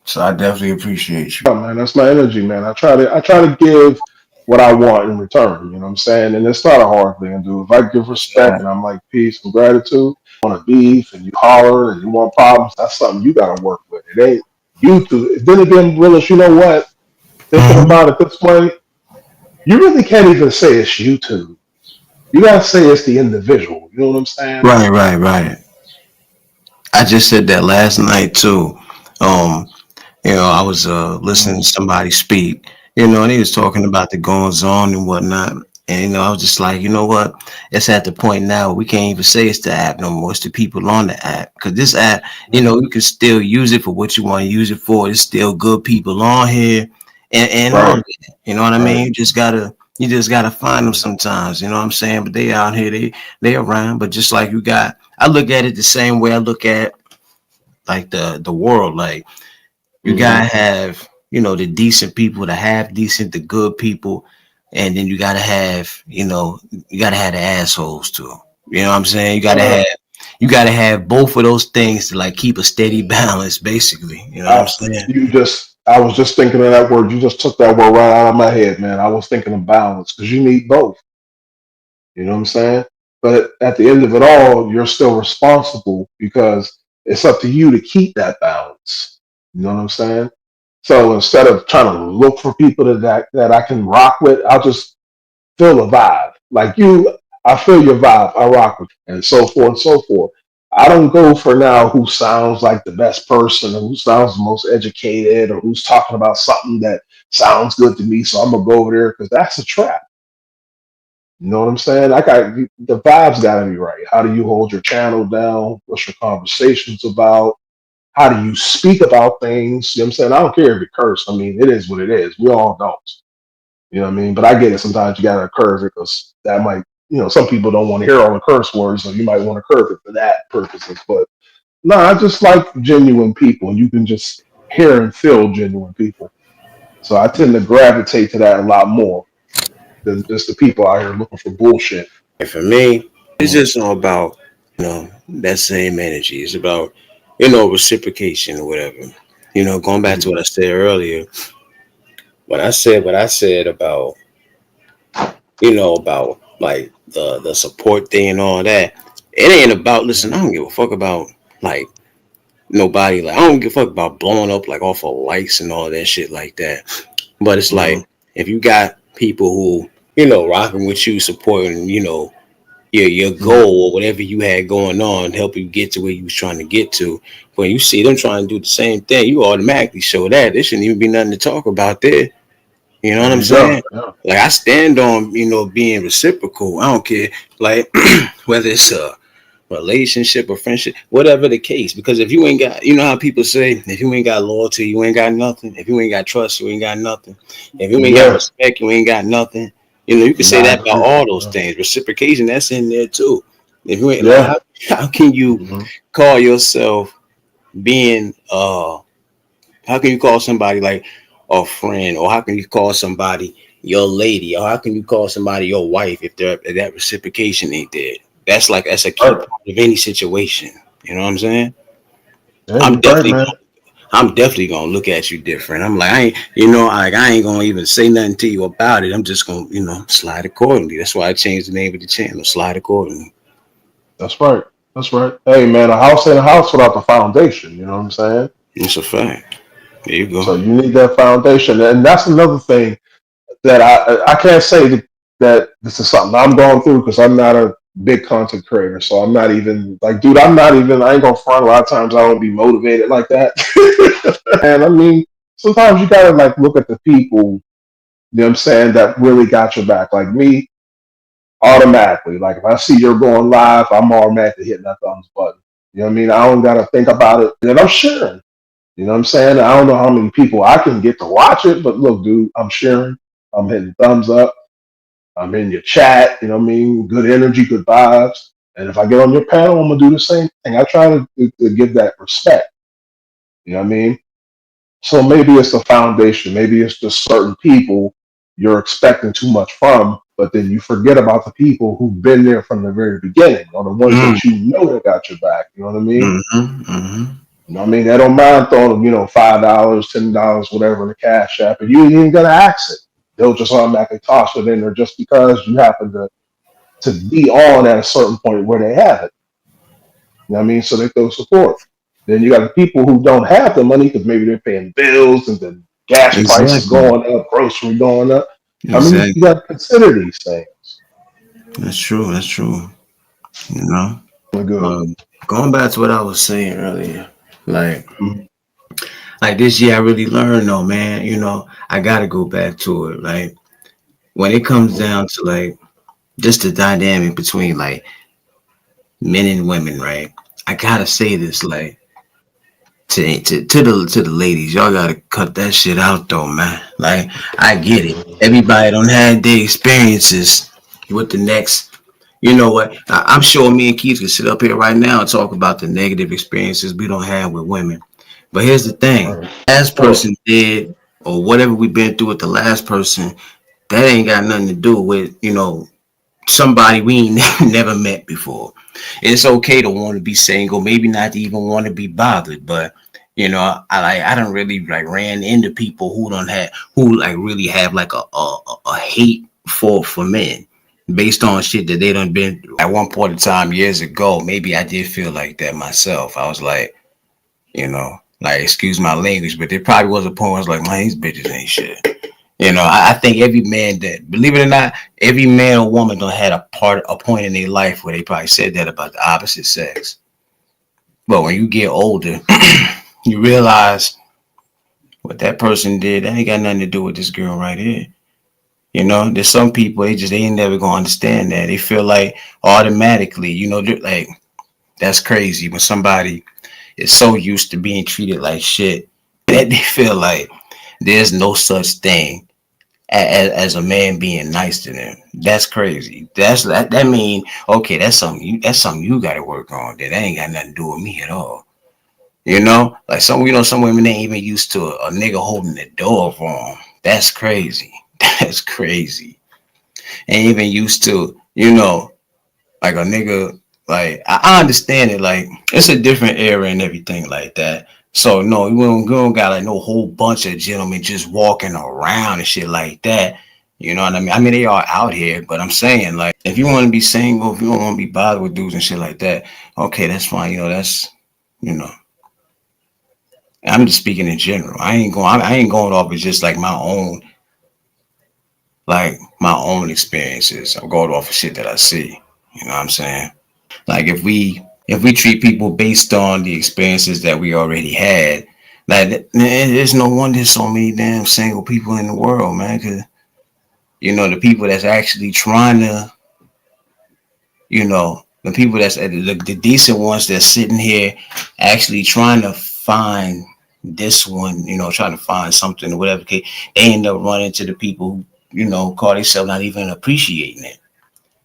So I definitely appreciate you. yeah, man, that's my energy, man. I try to give what I want in return. You know what I'm saying? And it's not a hard thing to do. If I give respect Yeah. and I'm like peace and gratitude, want to beef and you holler and you want problems, that's something you got to work with. It ain't you to. Then again, Willis, you know what? Thinking hmm about it this way, you really can't even say it's YouTube. You gotta say it's the individual. You know what I'm saying? Right, right, right. I just said that last night too. Um, I was listening to Mm, somebody speak, and he was talking about the goings on and whatnot. And I was just like, you know what? It's at the point now we can't even say it's the app no more. It's the people on the app. Because this app, you can still use it for what you want to use it for. There's still good people on here and all right, that. You know what I right. mean? You just gotta find them sometimes. You know what I'm saying? But they out here, they around. But just like I look at it the same way I look at like the world. Like you Mm-hmm. gotta have, the decent people, the half decent, the good people, and then you gotta have the assholes too. You know what I'm saying? You gotta have both of those things to like keep a steady balance, basically. You know what I'm saying? I was just thinking of that word. You just took that word right out of my head, man. I was thinking of balance because you need both. You know what I'm saying? But at the end of it all, you're still responsible because it's up to you to keep that balance. You know what I'm saying? So instead of trying to look for people that I can rock with, I'll just feel a vibe. Like you, I feel your vibe. I rock with you, and so forth and so forth. I don't go for now who sounds like the best person or who sounds the most educated or who's talking about something that sounds good to me. So I'm gonna go over there because that's a trap. You know what I'm saying? I got the vibes got to be right. How do you hold your channel down? What's your conversations about? How do you speak about things? You know what I'm saying? I don't care if you curse. I mean, it is what it is. We all don't. You know what I mean? But I get it. Sometimes you got to curve it because that might, some people don't want to hear all the curse words, so you might want to curve it for that purposes. But no, I just like genuine people, and you can just hear and feel genuine people. So I tend to gravitate to that a lot more than just the people out here looking for bullshit. And for me, it's Mhm. just all about, that same energy. It's about, reciprocation or whatever. Going back to Mhm. what I said earlier, what I said about, about like the support thing and all that. It ain't about, listen, I Mhm. don't give a fuck about like nobody, like I don't give a fuck about blowing up like off of likes and all that shit like that. But it's like Mhm. if you got people who, rocking with you, supporting, your Mhm. goal or whatever you had going on, help you get to where you was trying to get to. When you see them trying to do the same thing, you automatically show that. There shouldn't even be nothing to talk about there. You know what There I'm you go. saying? Yeah. Like I stand on, being reciprocal. I don't care, like whether it's a relationship or friendship, whatever the case. Because if you ain't got, how people say, if you ain't got loyalty, you ain't got nothing. If you ain't got trust, you ain't got nothing. If you ain't got Yeah. respect, you ain't got nothing. You can say Nah, I that about agree. all those Yeah. things. Reciprocation, that's in there too. If you ain't like, Yeah. how can you Mhm. call yourself being how can you call somebody like a friend, or how can you call somebody your lady, or how can you call somebody your wife if that reciprocation ain't there? That's a key Right. part of any situation. You know what I'm saying? Yeah, I'm you're right, definitely man. I'm definitely gonna look at you different. I'm like, I ain't gonna even say nothing to you about it. I'm just gonna, slide accordingly. That's why I changed the name of the channel, Slide Accordingly. That's right. That's right. Hey, man, a house ain't a house without the foundation. You know what I'm saying? It's a fact. There you go. So you need that foundation, and that's another thing that I can't say that this is something I'm going through because I'm not a big content creator. So I'm not even like, dude, I ain't gonna front. A lot of times I don't be motivated like that. And I mean, sometimes you gotta like look at the people. You know what I'm saying? That really got your back. Like me, automatically. Like if I see you're going live, I'm automatically hitting that thumbs button. You know what I mean? I don't gotta think about it. And I'm sharing. You know what I'm saying? I don't know how many people I can get to watch it, but look, dude, I'm sharing. I'm hitting thumbs up. I'm in your chat. You know what I mean? Good energy, good vibes. And if I get on your panel, I'm gonna do the same thing. I try to give that respect. You know what I mean? So maybe it's the foundation. Maybe it's just certain people you're expecting too much from, but then you forget about the people who've been there from the very beginning, or the ones Mm, that you know that got your back. You know what I mean? mm-hmm. You know what I mean? They don't mind throwing, $5, $10, whatever in the cash app, and you ain't even gonna ask it. They'll just automatically toss it in there just because you happen to be on at a certain point where they have it. You know what I mean? So they throw support. Then you got the people who don't have the money because maybe they're paying bills and the gas prices Exactly. going up, grocery going up. I mean, you Exactly. got to consider these things. That's true. That's true. You know. We're good. Um, Going back to what I was saying earlier, like Mhm. this year I really learned though, man. I gotta go back to it. Like when it comes Mhm. down to like just the dynamic between like men and women, right? I gotta say this, like to the ladies, y'all gotta cut that shit out though, man. Like I get it. Everybody don't have their experiences with the next. You know what? I'm sure me and Keith can sit up here right now and talk about the negative experiences we don't have with women. But here's the thing: Right. last Sure. person did, or whatever we've been through with the last person, that ain't got nothing to do with somebody we ain't never met before. It's okay to want to be single, maybe not to even want to be bothered, but I don't really like ran into people who like really have like a hate for men based on shit that they done been through. At one point in time years ago, maybe I did feel like that myself. I was like, like excuse my language, but there probably was a point where I was like, man, these bitches ain't shit. I think every man that, believe it or not, every man or woman done had a point in their life where they probably said that about the opposite sex. But when you get older, you realize what that person did, that ain't got nothing to do with this girl right here. There's some people they ain't never gonna understand that. They feel like automatically, they're like that's crazy when somebody is so used to being treated like shit that they feel like there's no such thing as a man being nice to them. That's crazy. That mean okay, that's something you gotta work on. That ain't got nothing to do with me at all. Like some women ain't even used to a nigga holding the door for them. That's crazy. That's crazy. And even used to, you know, like a nigga, like I understand it. Like it's a different era and everything like that. So no, we don't got like no whole bunch of gentlemen just walking around and shit like that. You know what I mean? I mean they are out here, but I'm saying like if you want to be single, if you don't want to be bothered with dudes and shit like that, okay, that's fine. You know that's you know. I'm just speaking in general. I ain't going off of just like my own experiences. I'm going off of shit that I see. You know what I'm saying? Like if we treat people based on the experiences that we already had, like there's no wonder there's so many damn single people in the world, man. Cause you know the people that's actually trying to, you know, the people that's the decent ones that's sitting here actually trying to find this one, you know, trying to find something or whatever. They end up running to the people who, you know, call themselves not even appreciating it.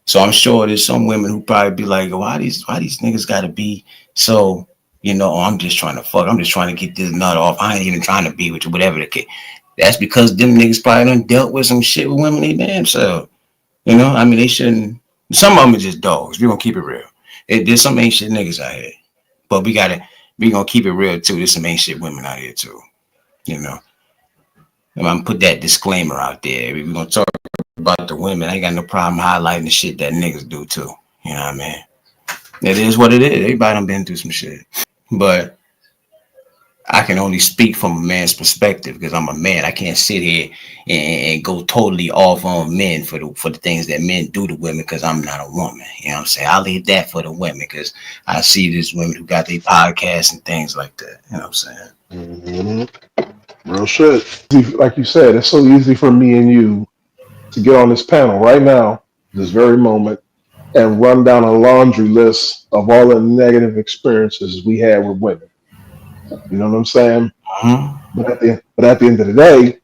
So I'm sure there's some women who probably be like, why these niggas gotta be so, you know, oh, I'm just trying to fuck. I'm just trying to get this nut off. I ain't even trying to be with you, whatever the case. That's because them niggas probably done dealt with some shit with women they damn self. You know, I mean they shouldn't some of them are just dogs. We gonna keep it real. There's some ain't shit niggas out here. But we gonna keep it real too. There's some ain't shit women out here too. You know. I'm gonna put that disclaimer out there. We're gonna talk about the women. I ain't got no problem highlighting the shit that niggas do too. You know what I mean? It is what it is. Everybody done been through some shit. But I can only speak from a man's perspective because I'm a man. I can't sit here and go totally off on men for the things that men do to women because I'm not a woman. You know what I'm saying? I'll leave that for the women because I see these women who got their podcasts and things like that. You know what I'm saying? hmm Real shit. Like you said, it's so easy for me and you to get on this panel right now, this very moment, and run down a laundry list of all the negative experiences we had with women. You know what I'm saying? Hmm. But at the end of the day,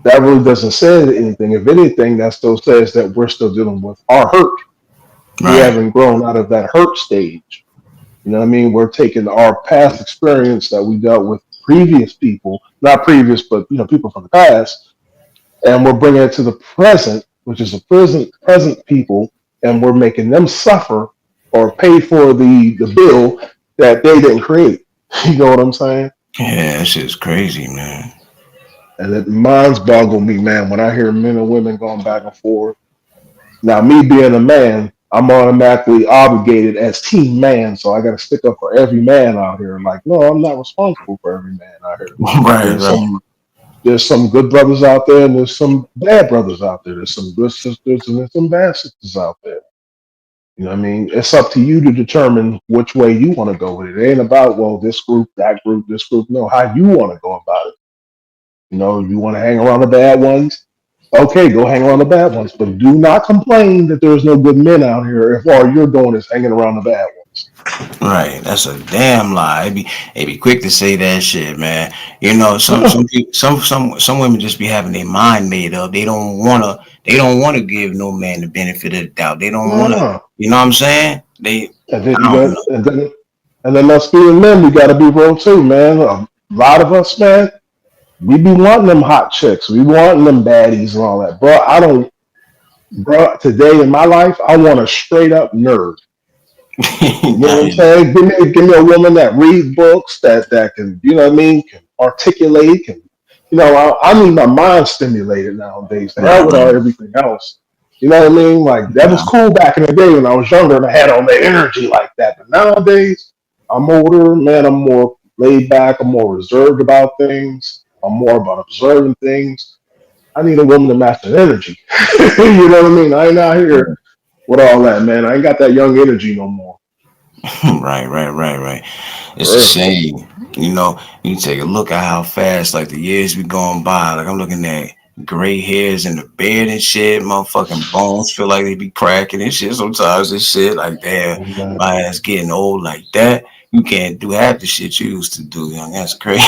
that really doesn't say anything. If anything, that still says that we're still dealing with our hurt. We Right. haven't grown out of that hurt stage. You know what I mean? We're taking our past experience that we dealt with previous people, not previous, but people from the past, and we're bringing it to the present, which is the present people, and we're making them suffer or pay for the bill that they didn't create. You know what I'm saying? Yeah, that shit's crazy, man. And it minds boggle me, man, when I hear men and women going back and forth. Now, me being a man, I'm automatically obligated as team man, so I got to stick up for every man out here. Like, no, I'm not responsible for every man out here. Right, There's right. some there's some good brothers out there, and there's some bad brothers out there. There's some good sisters, and there's some bad sisters out there. You know what I mean? It's up to you to determine which way you want to go with it. It ain't about, well, this group, that group, this group. No, how you want to go about it. You want to hang around the bad ones? Okay, go hang around the bad ones. But do not complain that there's no good men out here if all you're doing is hanging around the bad ones. Right, that's a damn lie. It be quick to say that shit, man. You know, Yeah, some women just be having their mind made up. They don't wanna give no man the benefit of the doubt. They don't wanna, yeah. you know what I'm saying? And then I you don't got, know. and then us being men, we got to be real too, man. A lot of us, man, we be wanting them hot chicks. We wanting them baddies and all that. Bro, today in my life, I want a straight up nerd. You know what I'm saying? Give me a woman that read books, that can, what I mean, can articulate, can, I need my mind stimulated nowadays. The hell with all Right, everything else. You know what I mean? Like that was right. cool back in the day when I was younger and I had all the energy like that. But nowadays, I'm older, man. I'm more laid back. I'm more reserved about things. I'm more about observing things. I need a woman to match that energy. You know what I mean? I ain't out here with all that, man. I ain't got that young energy no more. Right. It's a For real. shame. You know, you take a look at how fast like the years be going by. Like I'm looking at gray hairs in the beard and shit. Motherfucking bones feel like they be cracking and shit sometimes and shit. Like damn, my ass getting old like that. You can't do half the shit you used to do, young. That's crazy.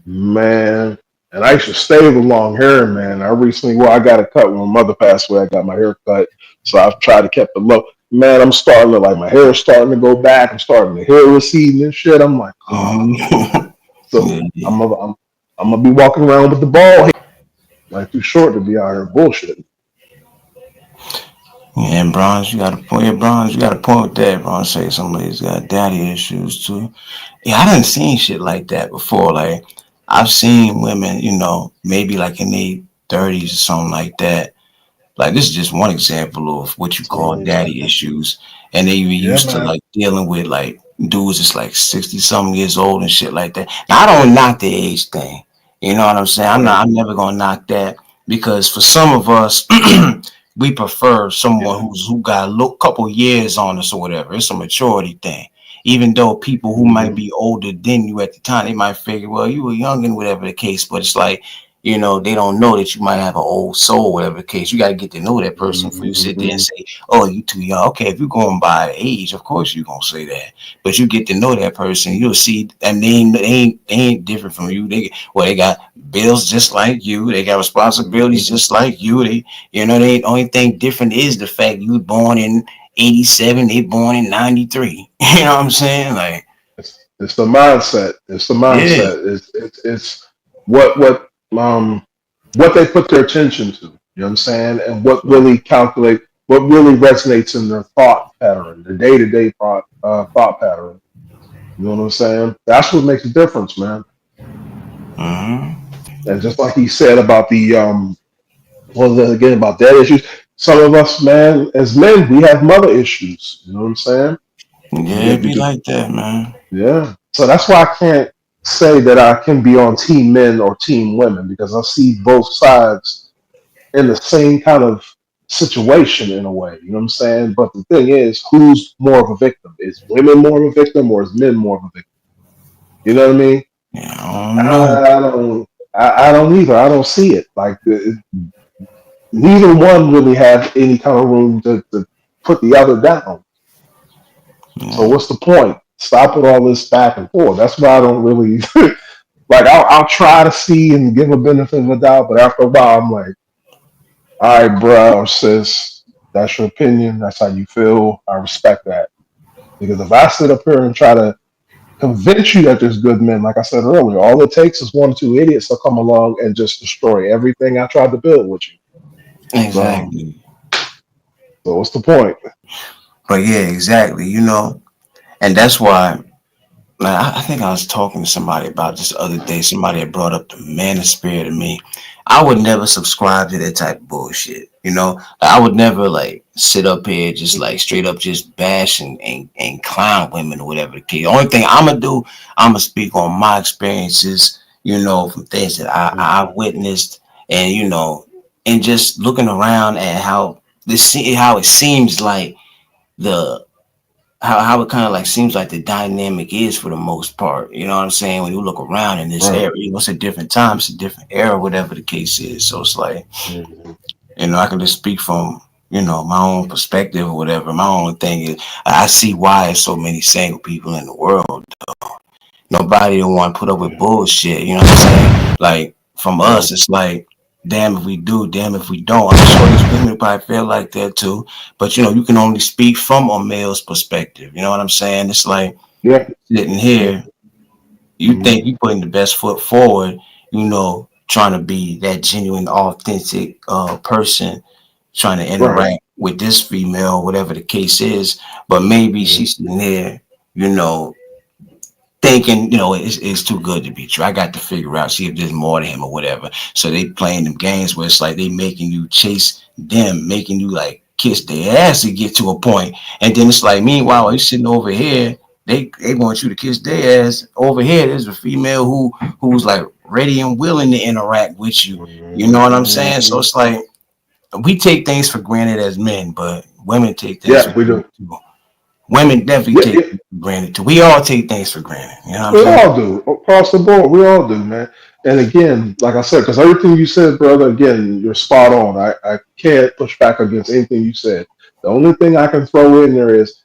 Man, and I used to stay with long hair, man. I recently, well, I got a cut when my mother passed away. I got my hair cut, so I've tried to keep the look. Man, I'm starting to like my hair is starting to go back. I'm starting to hair receding and shit. I'm like, oh. Mhm. So Yeah. I'm gonna be walking around with the bald head. Like too short to be out here bullshitting. Yeah, and Bronze, you got a point. Yeah, Bronze, you got a point with that. Bronze say some ladies got daddy issues too. Yeah, I done seen shit like that before. Like I've seen women, maybe like in their 30s or something like that. Like this is just one example of what you call Mhm. daddy issues, and they even Yeah, used to man. like dealing with like dudes that's like 60 something years old and shit like that. Now I don't knock the age thing. You know what I'm saying? Right. I'm never gonna knock that because for some of us, we prefer someone Yeah. who got a little couple years on us or whatever. It's a maturity thing. Even though people who might Hmm. be older than you at the time, they might figure, well, you were young and whatever the case, but it's like they don't know that you might have an old soul, whatever the case. You got to get to know that person before you sit there and Hmm. say, "Oh, you too young." Okay, if you're going by age, of course you're gonna say that. But you get to know that person, you'll see, and they ain't different from you. They got bills just like you. They got responsibilities Hmm. just like you. They only thing different is the fact you were born in '87. They born in '93. You know what I'm saying? Like, It's the mindset. It's the yeah, mindset. It's what what they put their attention to. You know what I'm saying? And what really calculate, what really resonates in their thought pattern, their day to day thought pattern. You know what I'm saying? That's what makes a difference, man. hmm, And just like he said about the what was it again about dad issues? Some of us, man, as men, we have mother issues. You know what I'm saying? We yeah, get it we be get like that, man. Yeah. So that's why I can't say that I can be on team men or team women because I see both sides in the same kind of situation in a way. You know what I'm saying? But the thing is, who's more of a victim? Is women more of a victim or is men more of a victim? You know what I mean? Yeah, I don't know. I don't. I don't either. I don't see it. Like neither one really have any kind of room to put the other down. So Yeah. what's the point? Stop with all this back and forth. That's why I don't really like. I'll try to see and give a benefit of the doubt, but after a while, I'm like, all right, bro or sis, that's your opinion. That's how you feel. I respect that because if I sit up here and try to convince you that there's good men, like I said earlier, all it takes is one or two idiots to come along and just destroy everything I tried to build with you. So, Exactly. so what's the point? But yeah, exactly. And that's why I think I was talking to somebody about this the other day. Somebody had brought up the man of spirit to me. I would never subscribe to that type of bullshit. I would never like sit up here just like straight up just bash and clown women or whatever the case. The only thing I'm gonna do, I'm gonna speak on my experiences, from things that I witnessed and and just looking around at how it seems like the how it kind of like seems like the dynamic is for the most part. You know what I'm saying? When you look around in this Right. area, it's a different time, it's a different era, whatever the case is. So it's like, Mhm. I can just speak from, my own perspective or whatever. My own thing is I see why there's so many single people in the world. Nobody don't want to put up with Yeah. bullshit. You know what I'm saying? Like from Right. us, it's like, damn if we do, damn if we don't. I'm sure these women probably feel like that too. But you can only speak from a male's perspective. You know what I'm saying? It's like Yeah. sitting here, you Mhm. think you putting the best foot forward, trying to be that genuine, authentic person, trying to Right. interact with this female, whatever the case is. But maybe Mhm. she's sitting there, you know, thinking, it's too good to be true. I got to figure out, see if there's more to him or whatever. So they playing them games where it's like they making you chase them, making you like kiss their ass to get to a point. And then it's like, meanwhile, Mhm. he's sitting over here. They want you to kiss their ass. Over here, there's a female who's like ready and willing to interact with you. You know what I'm saying? So Mhm. it's like we take things for granted as men, but women take things for Yeah, we do. granted too. Women definitely Yeah, take yeah, things for granted too. We all take things for granted. You know what I'm we saying? all do across the board. We all do, man. And again, like I said, because everything you said, brother, again, you're spot on. I can't push back against anything you said. The only thing I can throw in there is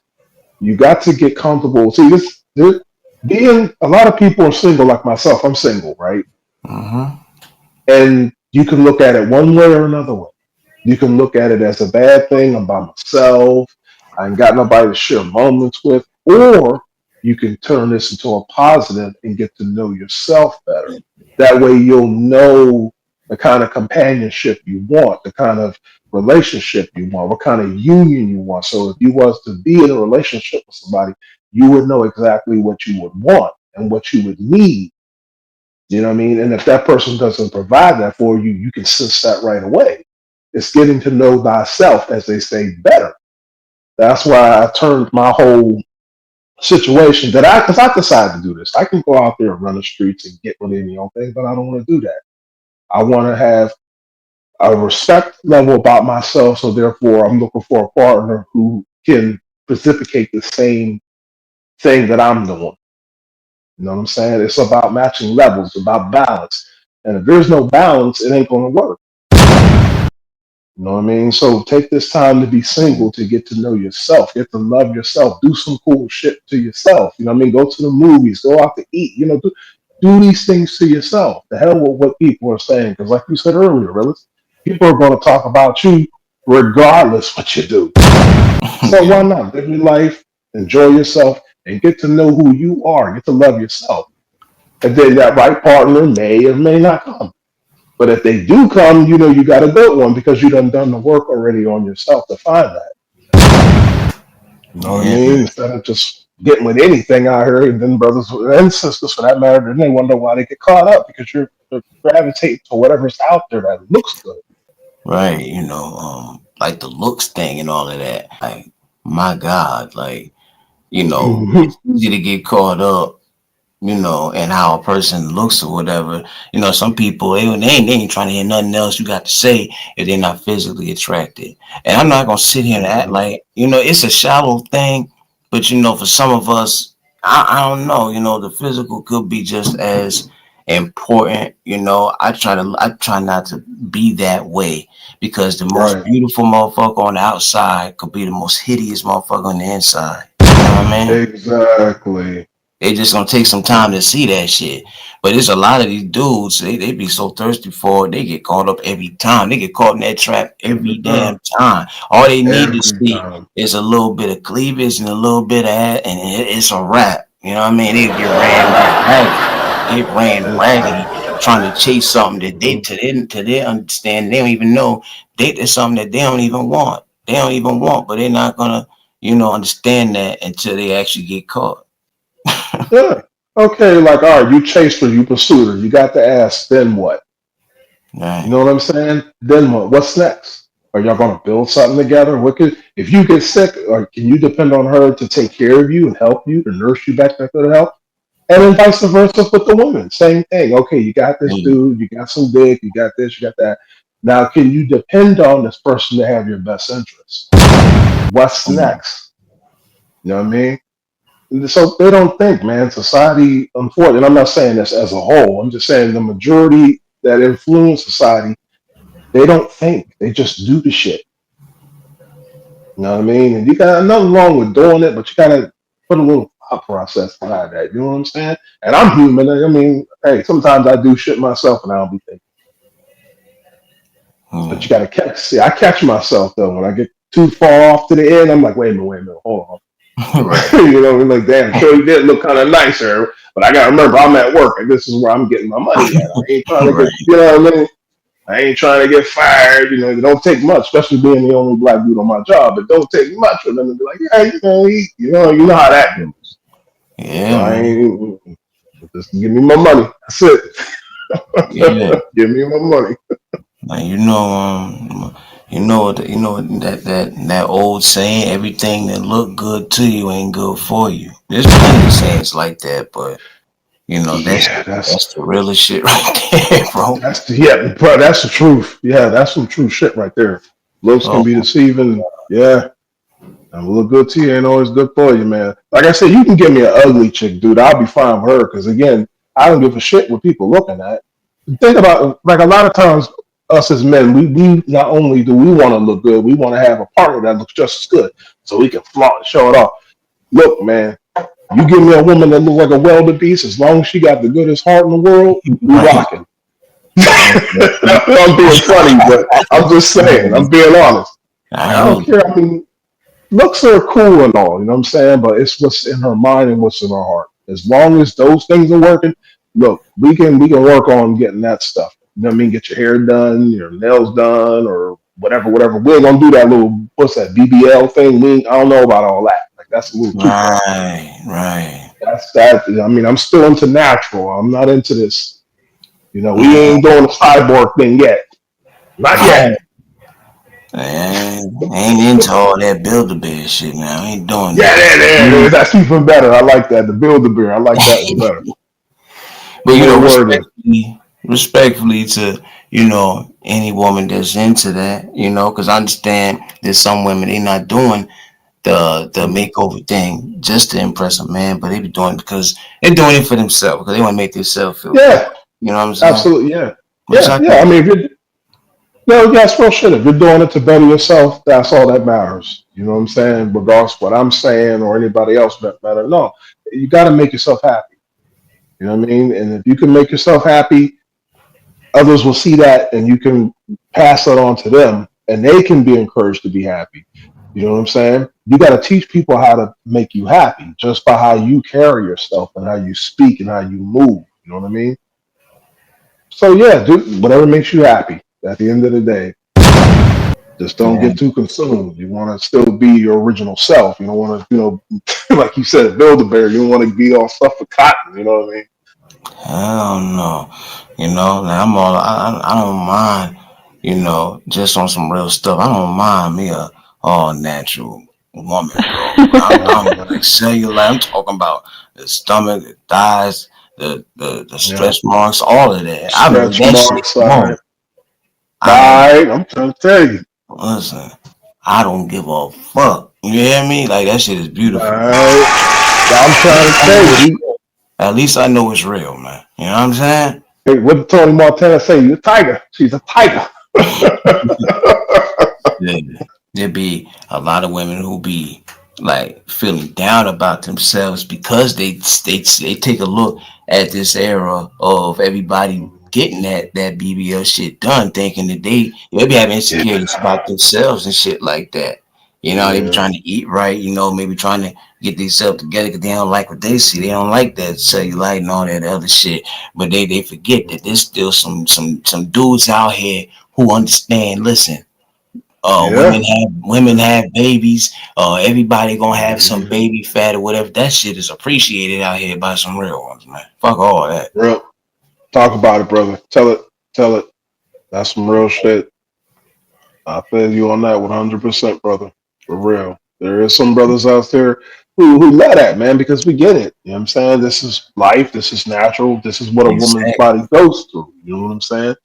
you got to get comfortable. See, being a lot of people are single, like myself. I'm single, right? Mm-hmm. And you can look at it one way or another way. You can look at it as a bad thing. I'm by myself. I ain't got nobody to share moments with. Or you can turn this into a positive and get to know yourself better. That way you'll know. the kind of companionship you want, the kind of relationship you want, what kind of union you want. So if you was to be in a relationship with somebody, you would know exactly what you would want and what you would need. You know what I mean? And if that person doesn't provide that for you, you can sense that right away. It's getting to know thyself, as they say, better. That's why I turned my whole situation that because I decided to do this. I can go out there and run the streets and get with any old thing, but I don't want to do that. I want to have a respect level about myself. So therefore, I'm looking for a partner who can precipitate the same thing that I'm doing. You know what I'm saying? It's about matching levels, about balance. And if there's no balance, it ain't going to work. You know what I mean? So take this time to be single, to get to know yourself, get to love yourself, do some cool shit to yourself. You know what I mean? Go to the movies, go out to eat. Do these things to yourself. The hell with what people are saying, because like you said earlier, really, people are going to talk about you regardless what you do. So Yeah. why not live your life, enjoy yourself, and get to know who you are. Get to love yourself, and then that right partner may or may not come. But if they do come, you know you got a good one because you done the work already on yourself to find that. You know what I Yeah. mean? Instead of just getting with anything out here, and then brothers and sisters for that matter, then they wonder why they get caught up because you're gravitating to whatever's out there that looks good. Right. Like the looks thing and all of that. Like, my God, like, Hmm. it's easy to get caught up, and how a person looks or whatever. Some people they ain't trying to hear nothing else you got to say if they're not physically attracted. And I'm not gonna sit here and act Hmm. like it's a shallow thing, but for some of us, I don't know. The physical could be just as important. I try not to be that way because the most Right. beautiful motherfucker on the outside could be the most hideous motherfucker on the inside. You know what I mean? Exactly. They just gonna take some time to see that shit. But it's a lot of these dudes, they be so thirsty for it, they get caught up every time. They get caught in that trap Every every time. damn time. All they need to Every see time. is a little bit of cleavage and a little bit of that, and it's a wrap. You know what I mean? They get ran ragged. Get ran raggedy trying to chase something that they Mhm. to their understanding, they don't even know it's something that they don't even want. They don't even want, but they're not gonna, understand that until they actually get caught. Yeah. Okay, like, all right, you chased her, you pursued her, you got the ass, then what? You Right. know what I'm saying? Then what? What's next? Are y'all gonna build something together? What could if you get sick, or can you depend on her to take care of you and help you to nurse you back to good health? And then vice versa with the woman. Same thing. Okay, you got this Mm, dude, you got some dick, you got this, you got that. Now, can you depend on this person to have your best interest? What's mm, next? You know what I mean? So they don't think, man. Society, unfortunately, I'm not saying this as a whole. I'm just saying the majority that influence society, they don't think. They just do the shit. You know what I mean? And you got nothing wrong with doing it, but you gotta put a little thought process behind that. You know what I'm saying? And I'm human. I mean, hey, sometimes I do shit myself and I don't be thinking. But you mm. gotta catch. See, I catch myself though when I get too far off to the end. I'm like, wait a minute, hold on. Right. You know, what I mean? Like, damn, Shorty did look kind of nicer, but I gotta remember I'm at work and this is where I'm getting my money at. I ain't trying to get, Right. you know what I mean? I ain't trying to get fired. You know, it don't take much, especially being the only black dude on my job. It don't take much for them to be like, yeah, you know how that goes. So Yeah, I man. ain't just give me my money. That's Yeah. it. Give me my money. Like that old saying, everything that look good to you ain't good for you. There's plenty of sayings like that, but that's Yeah, that's the realest shit right there, bro. yeah, bro. That's the truth. Yeah, that's some true shit right there. Looks can Oh, be deceiving. Yeah, and look good to you ain't always good for you, man. Like I said, you can give me an ugly chick, dude. I'll be fine with her because again, I don't give a shit what people looking at. Think about it, like a lot of times, us as men, we not only do we want to look good, we want to have a partner that looks just as good, so we can flaunt and show it off. Look, man, you give me a woman that looks like a welded piece, as long as she got the goodest heart in the world, we right. rocking. Oh, I'm being funny, but I'm just saying, I'm being honest. I Like, I hear don't you. care. I mean, looks are cool and all, you know what I'm saying? But it's what's in her mind and what's in her heart. As long as those things are working, look, we can work on getting that stuff. you know what I mean, get your hair done, your nails done, or whatever, whatever. We ain't gonna do that little what's that BBL thing. I don't know about all that. Like that's a little too far. Right, right. That's that. I mean, I'm still into natural. I'm not into this. We Man, ain't doing the cyborg thing yet. Not yet. man, I ain't into all that Build-A-Bear shit now. I ain't doing Yeah, that. there, there. Mm. That's even better. I like that. The build the beer. I like that one better. But More worded. respectfully to any woman that's into that, because I understand there's some women they not doing the Mm. makeover thing just to impress a man, but they be doing it because they're doing it for themselves because they want to make themselves feel good. Yeah, You know what I'm saying? absolutely. Yeah, Which yeah, I yeah. can. I mean, if you're no, yeah, it's real shit. If you're doing it to better yourself, that's all that matters. You know what I'm saying? Regardless of what I'm saying or anybody else for that matter. No, you got to make yourself happy. You know what I mean? And if you can make yourself happy, others will see that, and you can pass that on to them, and they can be encouraged to be happy. You know what I'm saying? You got to teach people how to make you happy just by how you carry yourself and how you speak and how you move. You know what I mean? So yeah, do whatever makes you happy. At the end of the day, just don't Yeah. get too consumed. You want to still be your original self. You don't want to, like you said, build a bear. You don't want to be all stuff for cotton. You know what I mean? Hell no. Like I'm all I don't mind, just on some real stuff. I don't mind me a all natural woman, bro. I'm like cellulite. I'm talking about the stomach, the thighs, the Yeah. stretch marks, all of that. I made Stretch that shit marks. All more. right. All I made right. I'm trying to tell you. listen. I don't give a fuck. You hear me? Like that shit is All beautiful. right. I'm At trying least to I tell know it's you. real. At least I know it's real, man. You know what I'm saying? Hey, what did Tony Montana say? You're a tiger. She's a tiger. Yeah. There be a lot of women who be like feeling down about themselves because they take a look at this era of everybody getting that BBL shit done, thinking that they be having Yeah. insecurities about themselves and shit like that. They be Yeah. trying to eat right, maybe trying to get themselves together because they don't like what they see. They don't like that cellulite and all that other shit. But they forget that there's still some dudes out here who understand. Listen, Yeah. women have babies. Everybody gonna have some Mhm. baby fat or whatever. That shit is appreciated out here by some real ones, man. Fuck all that. Real. Talk about it, brother. Tell it. Tell it. That's some real shit. I feel you on that 100%, brother. For real. There is some brothers out there who love that, man, because we get it. You know what I'm saying? This is life. This is natural. This is what a woman's Exactly. body goes through. You know what I'm saying?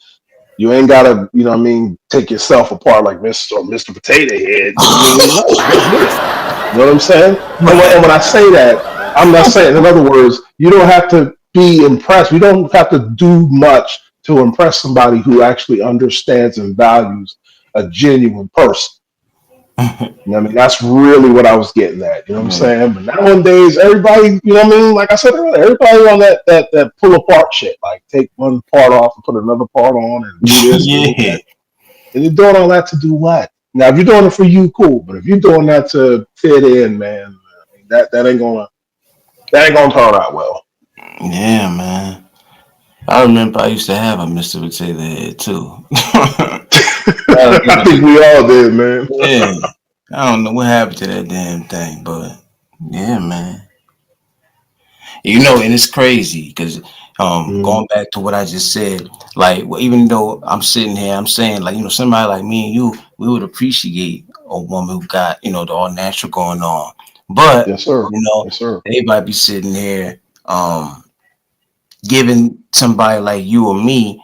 You ain't gotta, you know what I mean, take yourself apart like Mr. Potato Head. You know what I mean? No, I get it. You know what I'm saying? And when I say that, I'm not saying, in other words, you don't have to be impressed. You don't have to do much to impress somebody who actually understands and values a genuine person. You know what I mean? That's really what I was getting at. You know what I'm Yeah. saying? But nowadays, everybody, you know what I mean? Like I said earlier, everybody on that pull apart shit. Like take one part off and put another part on and do this and do Yeah. that. And you're doing all that to do what? Now, if you're doing it for you, cool. But if you're doing that to fit in, man, I mean, that ain't gonna turn out well. Yeah, man. I remember I used to have a Mr. Potato Head too. I think we all did, man. Yeah. I don't know what happened to that damn thing, but yeah, man. And it's crazy because Mm, going back to what I just said, like even though I'm sitting here, I'm saying like somebody like me and you, we would appreciate a woman who got the all natural going on, but yes, sir. you know Yes, sir. they might be sitting here giving somebody like you or me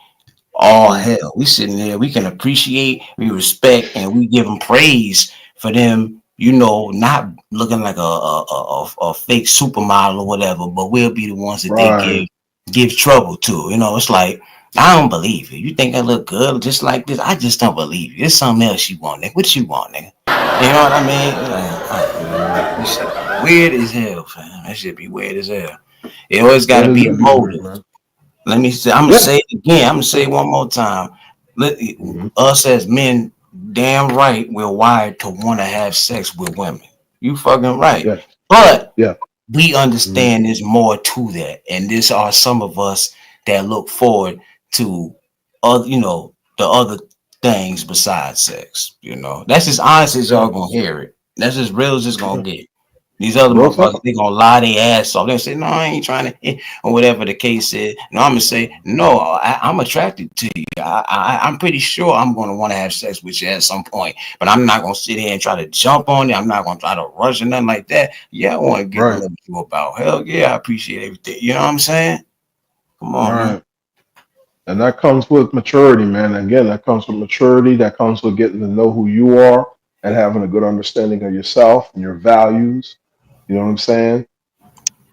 all Mm, hell. We sitting there, we can appreciate, we respect, and we give them praise for them. Not looking like a fake supermodel or whatever, but we'll be the ones that they right. give trouble to. It's like I don't believe it. You think I look good just like this? I just don't believe you. It's something else you want, nigga. What you want, nigga? You know what I mean? That shit be weird as hell, fam. That shit be weird as hell. It always got That to is be a gonna be weird, motive. man. Let me say. I'm gonna Yeah. say it again. I'm gonna say it one more time. Let Hmm. us as men, damn right, we're wired to want to have sex with women. You fucking right. Yeah. But Yeah. we Hmm. understand there's more to that, and this are some of us that look forward to other, the other things besides sex. That's as honest as y'all Yeah, gonna hear it. That's as real as it's gonna yeah. get. These other Real motherfuckers, talk. they gonna lie their ass off. They say, "No, I ain't trying to," or whatever the case is. No, I'm gonna say, "No, I'm attracted to you. I'm pretty sure I'm gonna want to have sex with you at some point, but I'm not gonna sit here and try to jump on you. I'm not gonna try to rush or nothing like that. Yeah, I want to get to Right, know you about. Hell yeah, I appreciate everything. You know what I'm saying? Come on, man. right. And that comes with maturity, man. Again, that comes with maturity. That comes with getting to know who you are and having a good understanding of yourself and your values. You know what I'm saying?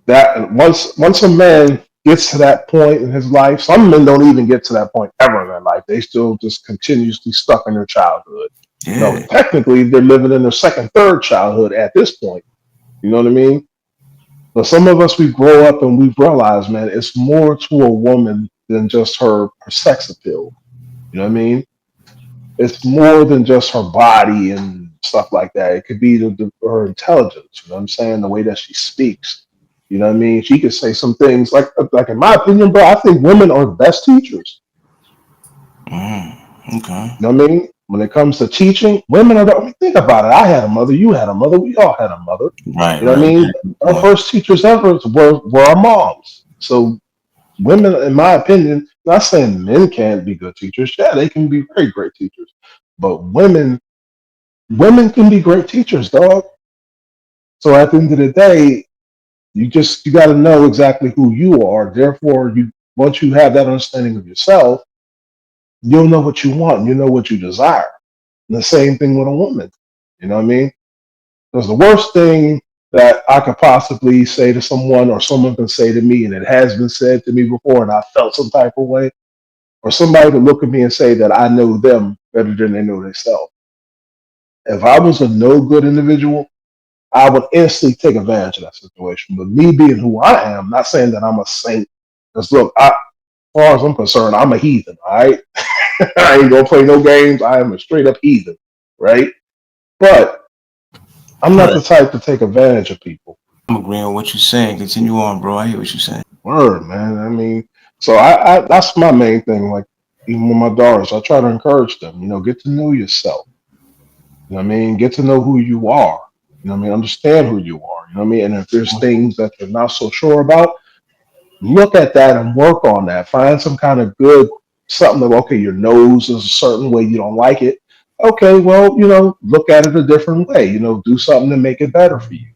That once a man gets to that point in his life, some men don't even get to that point ever in their life. They still just continuously stuck in their childhood. No, Yeah, technically they're living in their second, third childhood at this point. You know what I mean? But some of us, we grow up and we realize, man, it's more to a woman than just her sex appeal. You know what I mean? It's more than just her body and stuff like that. It could be her intelligence. You know what I'm saying? The way that she speaks. You know what I mean? She could say some things like in my opinion, bro. I think women are the best teachers. okay. You know what I mean? When it comes to teaching, women are. I mean, think about it. I had a mother. You had a mother. We all had a mother. Right, You know what I right. mean? Yeah, good Our point. first teachers ever were our moms. So women, in my opinion, not saying men can't be good teachers. Yeah, they can be very great teachers. But women can be great teachers, dog. So at the end of the day, you got to know exactly who you are. Therefore, you once you have that understanding of yourself, you'll know what you want. You know what you desire. And the same thing with a woman. You know what I mean? Because the worst thing that I could possibly say to someone, or someone can say to me, and it has been said to me before, and I felt some type of way, or somebody to look at me and say that I know them better than they know themselves. If I was a no good individual, I would instantly take advantage of that situation. But me being who I am, not saying that I'm a saint. Because look, as far as I'm concerned, I'm a heathen. All right, I ain't gonna play no games. I am a straight up heathen, right? But I'm not But the type to take advantage of people. I'm agreeing with what you're saying. Continue on, bro. I hear what you're saying. Word, man. I mean, so I that's my main thing. Like even with my daughters, I try to encourage them. Get to know yourself. You know what I mean? Get to know who you are. You know what I mean? Understand who you are. You know what I mean? And if there's things that you're not so sure about, look at that and work on that. Find some kind of good something that, okay, your nose is a certain way, you don't like it. Okay, well, look at it a different way. Do something to make it better for you.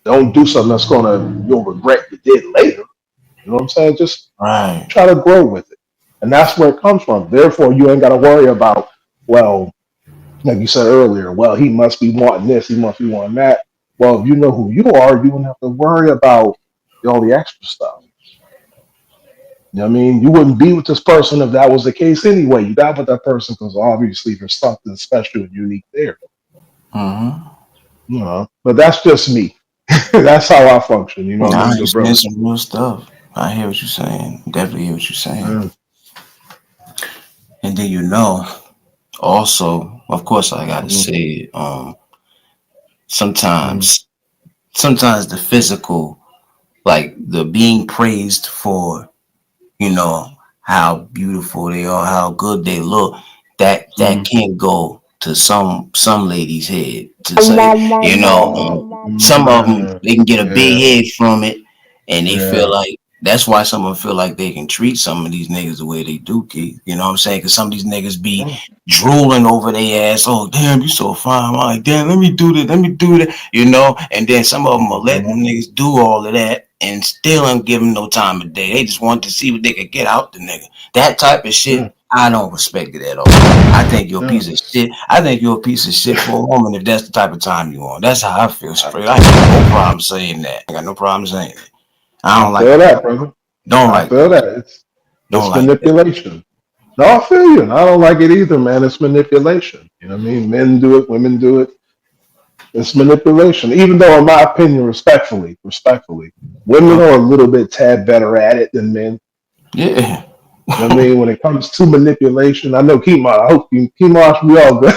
Don't do something that's gonna you'll regret you did later. You know what I'm saying? Just Right. try to grow with it. And that's where it comes from. Therefore, you ain't gotta worry about, well, like you said earlier, well, he must be wanting this, he must be wanting that. Well, if you know who you are, you wouldn't have to worry about all the extra stuff. You know what I mean? You wouldn't be with this person if that was the case anyway. You got with that person because obviously there's something special and unique there. Mm-hmm. But that's just me. That's how I function. I'm a Nah, you good saying brother. some real stuff. I hear what you're saying. Definitely hear what you're saying. Mm, And then also, of course, I gotta mm, say, mm, sometimes the physical, like the being praised for, you know, how beautiful they are, how good they look, that mm. can't go to some ladies' head to say, some of them Man, they can get a big yeah, head from it, and they feel yeah, like that's why some of them feel like they can treat some of these niggas the way they do, Keith. You know what I'm saying? Because some of these niggas be mm, drooling over their ass. Oh damn, you so fine. I'm like, damn, let me do this, let me do that. And then some of them are letting mhm, them niggas do all of that and still ain't giving no time of day. They just want to see what they could get out the nigga. That type of yeah, shit. I don't respect it at all. I think you're a yeah. piece of shit. I think you're a piece of shit for a woman if that's the type of time you want. That's how I feel I, straight. I ain't got no problem saying that. I got no problem saying it. I I don't like feel that. that, brother. Don't I like feel that. that. Don't It's like that. manipulation. No, I feel you. And I don't like it either, man. It's manipulation. You know what I mean? Men do it, women do it. It's manipulation. Even though, in my opinion, respectfully, women are a little bit tad better at it than men. Yeah. You know what I mean? When it comes to manipulation, I know Kima. I hope Kima, we all good.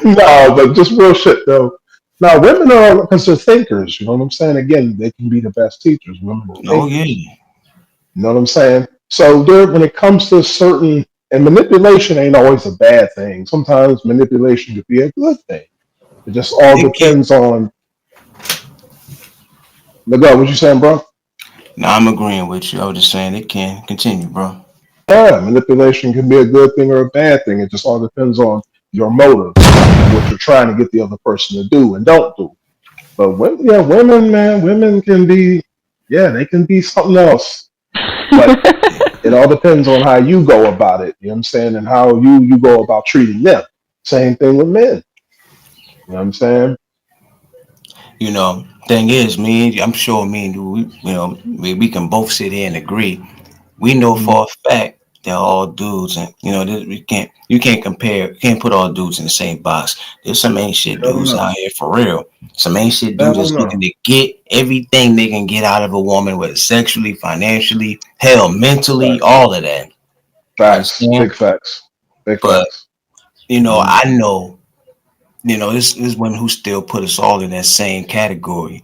No, but just real shit though. Now, women are because they're thinkers. You know what I'm saying? Again, they can be the best teachers. Women are Oh thinkers. yeah. You know what I'm saying? So there, when it comes to certain, and manipulation ain't always a bad thing. Sometimes manipulation could be a good thing. It just all It can. depends on. Miguel, what you saying, bro? No, I'm agreeing with you. I was just saying it can continue, bro. Yeah, manipulation can be a good thing or a bad thing. It just all depends on your motives and what you're trying to get the other person to do and don't do. But women, yeah, women, man, women can be, yeah, they can be something else. But it all depends on how you go about it. You know what I'm saying, and how you go about treating them. Same thing with men. You know what I'm saying? Thing is, I'm sure me and you, we can both sit here and agree. We know Mhm. for a fact they're all dudes, and you can't compare, you can't put all dudes in the same box. There's some ain't shit Hell dudes no. out here for real. Some ain't shit dudes Hell that's no. looking to get everything they can get out of a woman, whether sexually, financially, hell, mentally, Facts. all of that. You Facts. understand? Big facts. Big But facts. Hmm. I know, this women who still put us all in that same category.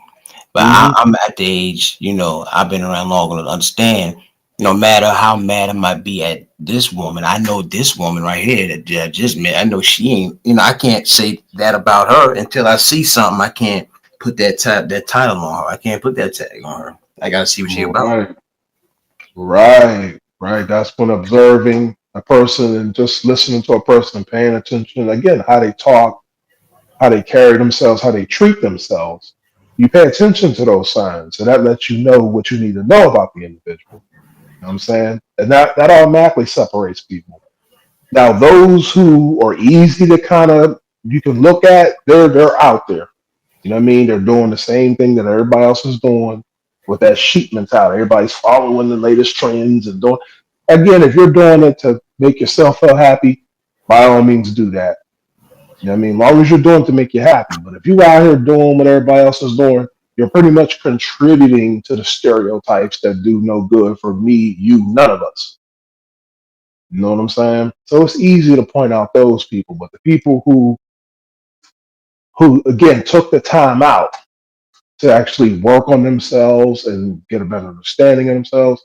But Hmm. I'm at the age, I've been around long enough to understand. No matter how mad I might be at this woman, I know this woman right here that I just met. I know she ain't. I can't say that about her until I see something. I can't put that title on her. I can't put that tag on her. I gotta see what she about. Right. Right. Right. That's when observing a person and just listening to a person and paying attention again how they talk, how they carry themselves, how they treat themselves. You pay attention to those signs, and that lets you know what you need to know about the individual. You know what I'm saying? And that automatically separates people. Now, those who are easy to kind of you can look at, they're out there. You know what I mean? They're doing the same thing that everybody else is doing with that sheep mentality. Everybody's following the latest trends and doing. Again, if you're doing it to make yourself feel happy, by all means do that. You know what I mean? As long as you're doing it to make you happy. But if you out here doing what everybody else is doing, you're pretty much contributing to the stereotypes that do no good for me, you, none of us. You know what I'm saying? So it's easy to point out those people, but the people who again took the time out to actually work on themselves and get a better understanding of themselves,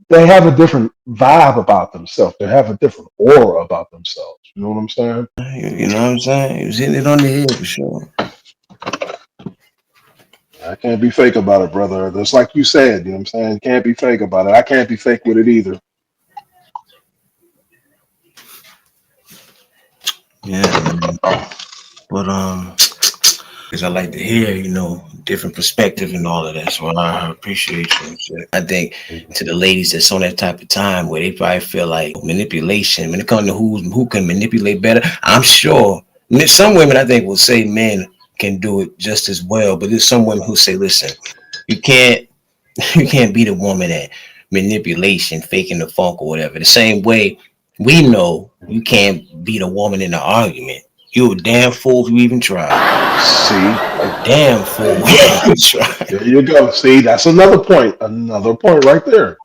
they have a different vibe about themselves. They have a different aura about themselves. You know what I'm saying? You know what I'm saying? He was hitting it on the head for sure. I can't be fake about it, brother. Just like you said, you know what I'm saying? Can't be fake about it. I can't be fake with it either. Yeah, man. But because I like to hear, different perspective and all of that. So I appreciate you. I think to the ladies that's on that type of time where they probably feel like manipulation when it comes to who can manipulate better. I'm sure some women I think will say men can do it just as well, but there's some women who say, listen, you can't you can't be the woman at manipulation, faking the funk or whatever. The same way we know you can't beat a woman in an argument. You a damn fool if you even try. See, A damn fool there you if you go. even try. There you go. See, that's another point. Another point right there.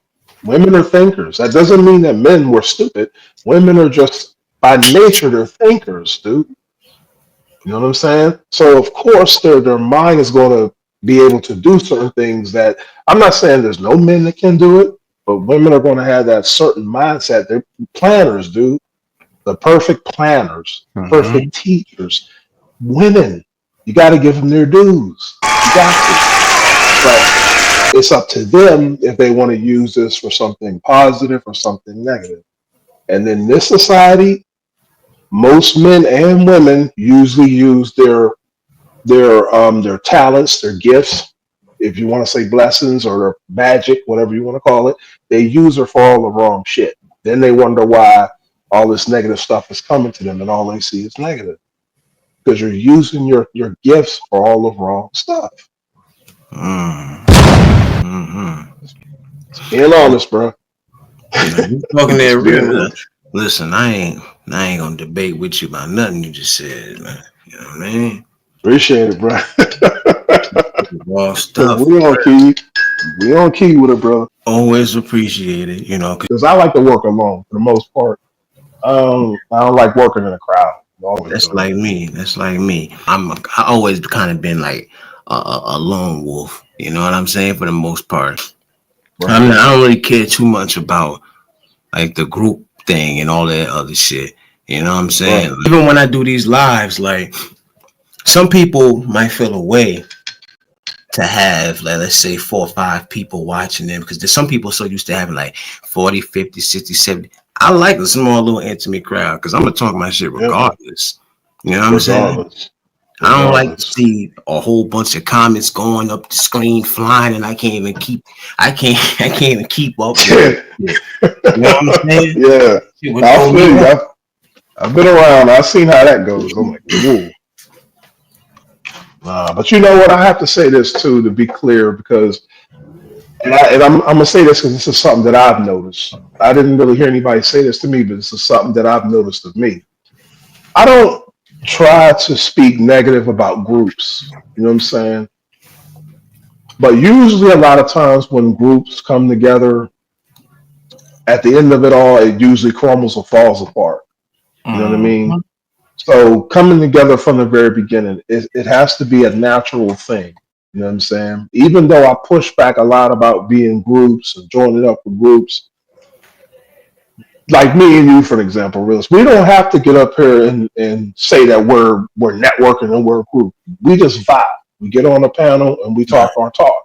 Women are thinkers. That doesn't mean that men were stupid. Women are just by nature they're thinkers, dude. You know what I'm saying? So of course their mind is going to be able to do certain things that I'm not saying there's no men that can do it, but women are going to have that certain mindset. They're planners, dude. The perfect planners, Mm-hmm. perfect teachers. Women, you got to give them their dues. You got to. But it's up to them if they want to use this for something positive or something negative. And in this society, most men and women usually use their talents, their gifts, if you want to say blessings or their magic, whatever you want to call it, they use it for all the wrong shit. Then they wonder why all this negative stuff is coming to them and all they see is negative. Because you're using your gifts for all the wrong stuff. Mm-hmm. Being honest, bro. Now you talking that Just being real. honest. Listen, I ain't gonna debate with you about nothing you just said, man. You know what I mean? Appreciate it, bro. Raw Because stuff. we on key. We on key with it, bro. Always appreciate it, 'cause Because I like to work alone for the most part. I don't like working in a crowd. I'm always that's doing like me. That's like me. I always kind of been like a lone wolf. You know what I'm saying? For the most part. Right. I don't really care too much about like the group thing and all that other shit. You know what I'm saying? Right. Even when I do these lives, like some people might feel a way to have, like, let's say 4 or 5 people watching them because there's some people so used to having like 40, 50, 60, 70. I like a small little intimate crowd because I'm gonna talk my shit Yep. regardless. You know what I'm saying? Regardless. I don't like to Regardless. see a whole bunch of comments going up the screen flying and I can't even keep up with it. You know what I'm saying? Yeah. Shit would I throw me feel you. off. I've been around. I've seen how that goes. I'm like, whoa. But you know what? I have to say this too to be clear because, I'm gonna say this because this is something that I've noticed. I didn't really hear anybody say this to me, but this is something that I've noticed of me. I don't try to speak negative about groups. You know what I'm saying? But usually, a lot of times when groups come together, at the end of it all, it usually crumbles or falls apart. You know what I mean? Mhm. So coming together from the very beginning, it has to be a natural thing. You know what I'm saying? Even though I push back a lot about being groups and joining up with groups, like me and you, for example, Realist, we don't have to get up here and say that we're networking and we're a group. We just vibe. We get on a panel and we talk our talk.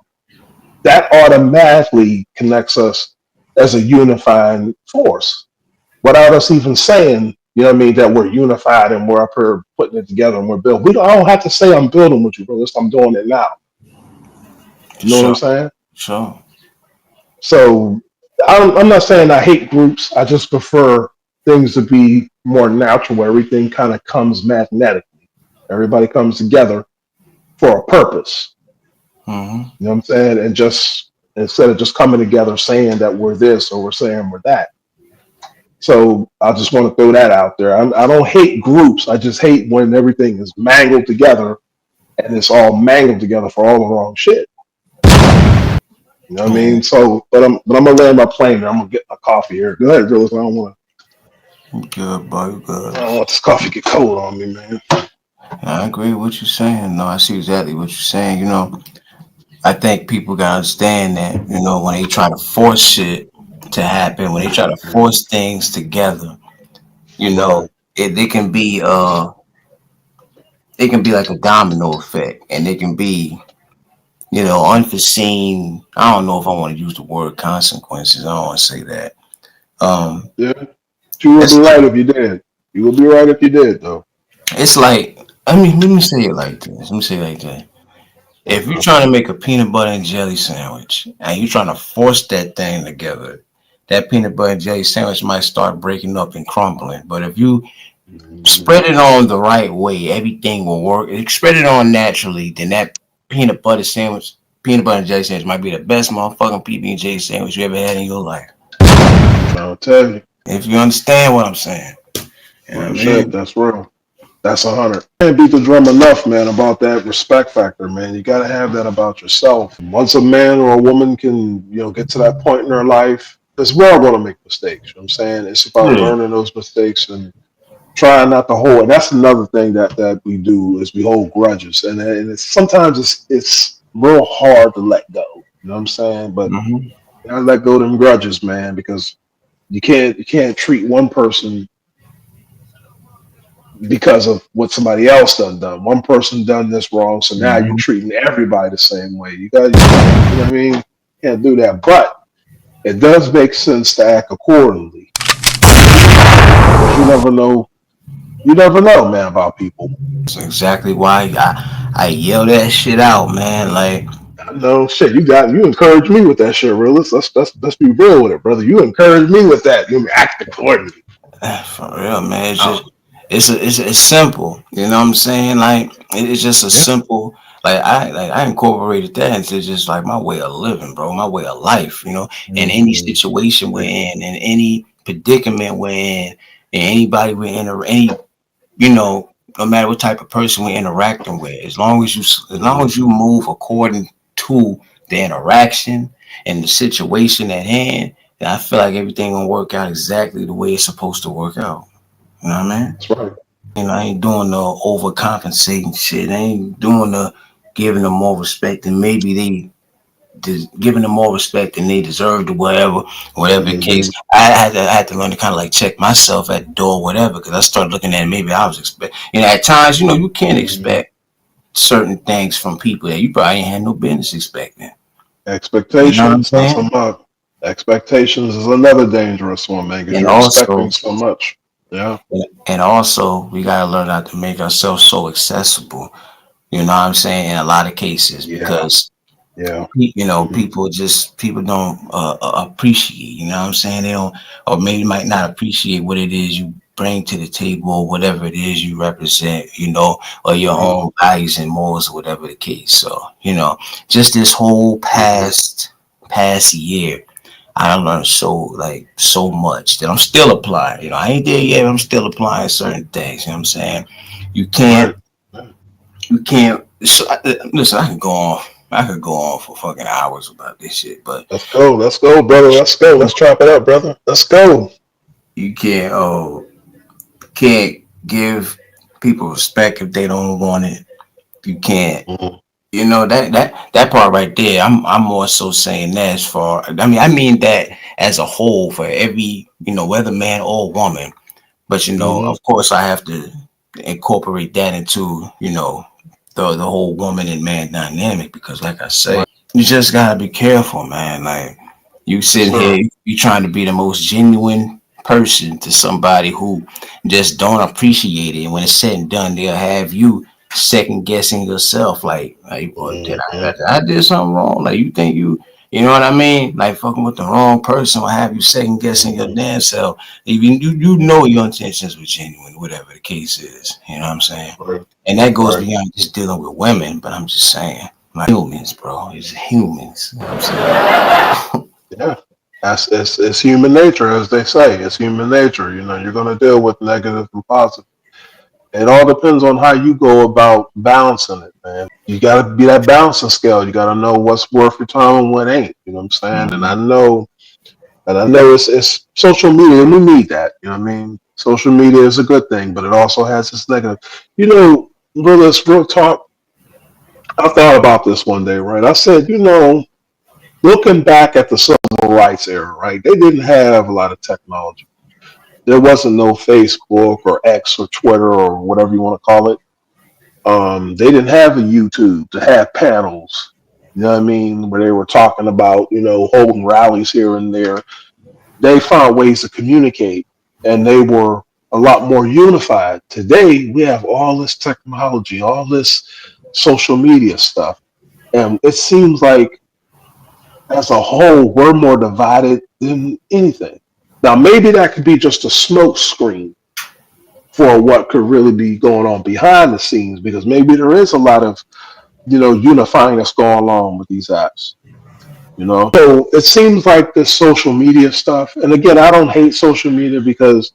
That automatically connects us as a unifying force without us even saying, you know what I mean, that we're unified and we're up here putting it together and we're building. I don't have to say I'm building with you, bro. I'm doing it now. You know what I'm Sure, saying? sure. So I'm not saying I hate groups. I just prefer things to be more natural where everything kind of comes magnetically. Everybody comes together for a purpose. Hmm. You know what I'm saying? And just instead of just coming together saying that we're this or we're saying we're that. So I just want to throw that out there. I don't hate groups. I just hate when everything is mangled together and it's all mangled together for all the wrong shit. You know what I Yeah, mean? So, but I'm gonna land my plane. There. I'm gonna get my coffee here. Go ahead, Jules. you good, boy. You I good. don't want this coffee to get cold on me, man. I agree with what you're saying. No, I see exactly what you're saying. You know, I think people gotta understand that, you know, when they try to force shit to happen, when they try to force things together, you know, Right. it can be like a domino effect and it can be, you know, unforeseen. I don't know if I want to use the word consequences. I don't want to say that. Um Yeah. You would be it's like right if you did. You would be right if you did, though. it's like I mean, let me say it like this. Let me say it like that. If you're trying to make a peanut butter and jelly sandwich and you're trying to force that thing together, that peanut butter and jelly sandwich might start breaking up and crumbling. But if you Mhm. spread it on the right way, everything will work. If you spread it on naturally, then that peanut butter and jelly sandwich might be the best motherfucking PB and J sandwich you ever had in your life. I'm trying to tell you. If you understand what I'm saying. You know what I Real shit. mean? That's real. That's 100. Can't beat the drum enough, man, about that respect factor, man. You gotta have that about yourself. Once a man or a woman can, get to that point in their life, because we're all gonna make mistakes. You know what I'm saying? It's about Yeah. learning those mistakes and trying not to hold. And that's another thing that we do is we hold grudges, and sometimes it's real hard to let go. You know what I'm saying? But Hmm. you gotta let go of them grudges, man, because you can't treat one person because of what somebody else done. One person done this wrong, so now you're Hmm. treating everybody the same way. You can't, you know what I mean? Can't do that. But it does make sense to act accordingly because you never know. You never know, man, about people. That's exactly why I yell that shit out, man. Like No shit, you encourage me with that shit, real. Let's be real with it, brother. You encourage me with that. You act accordingly. for real, man. It's just Oh, it's simple. You know what I'm saying? Like it's just a yeah. simple. I incorporated that into just like my way of living, bro. My way of life. You know, in any Mhm. situation we're in any predicament we're in anybody we're in, or any, you know, no matter what type of person we're interacting with, as long as you move according to the interaction and the situation at hand, then I feel like everything gonna work out exactly the way it's supposed to work out. You know what I mean? That's right. You know, I ain't doing the overcompensating shit. I ain't doing the giving them more respect than maybe giving them more respect than they deserved or whatever the case. Hmm. I had to learn to kind of like check myself at the door, whatever, because I started looking at it, maybe I was expect. At times, you can't Hmm. expect certain things from people that you probably ain't had no business expecting. You know what I'm Expectations, that's a saying? mug. Expectations is another dangerous one, man, because And you're expecting also, so much. Yeah. we gotta learn how to make ourselves so accessible. You know what I'm saying? In a lot of cases, Yeah. because Yeah. Hmm. people don't appreciate. You know what I'm saying? They don't, or maybe might not appreciate what it is you bring to the table, or whatever it is you represent. Or your Hmm. own values and morals, or whatever the case. So, just this whole Hmm. past year, I learned so much that I'm still applying. I ain't there yet, but I'm still applying certain things. You know what I'm saying? You can't Right. Yeah. you can't. So, listen, I could go on for fucking hours about this shit, but Let's go. Let's go, brother. Let's go. Let's chop it up, brother. Let's go. you can't give people respect if they don't want it. You can't. Hmm. That part right there. I'm more so saying that as far. I mean that as a whole for every whether man or woman. But Hmm. of course, I have to incorporate that into the whole woman and man dynamic, because, like I say, Right. you just gotta be careful, man. Like, you Yes, sitting here, sir. you trying to be the most genuine person to somebody who just don't appreciate it, and when it's said and done, they'll have you second guessing yourself. Like, well, Hmm. I did something wrong? Like, you think you know what I mean? Like, fucking with the wrong person will have you second guessing your Hmm. damn self. Even you know your intentions were genuine, whatever the case is. You know what I'm saying? Right. And that goes Right. beyond just dealing with women, but I'm just saying, like, humans, bro. It's humans. You know what I'm saying? Yeah. That's it's human nature, as they say. It's human nature. You're going to deal with negative and positive. It all depends on how you go about balancing it, man. You got to be that balancing scale. You got to know what's worth your time and what ain't. You know what I'm saying? And Mhm. I know it's social media, and we need that. You know what I mean? Social media is a good thing, but it also has its negative. Brother, it's real talk. I thought about this one day, right? I said, looking back at the civil rights era, right? They didn't have a lot of technology. There wasn't no Facebook or X or Twitter or whatever you want to call it. They didn't have a YouTube to have panels. You know what I mean? Where they were talking about, holding rallies here and there. They found ways to communicate, and they were a lot more unified. Today, we have all this technology, all this social media stuff, and it seems like as a whole, we're more divided than anything. Now, maybe that could be just a smoke screen for what could really be going on behind the scenes, because maybe there is a lot of unifying that's going on with these apps. So it seems like this social media stuff, and again, I don't hate social media because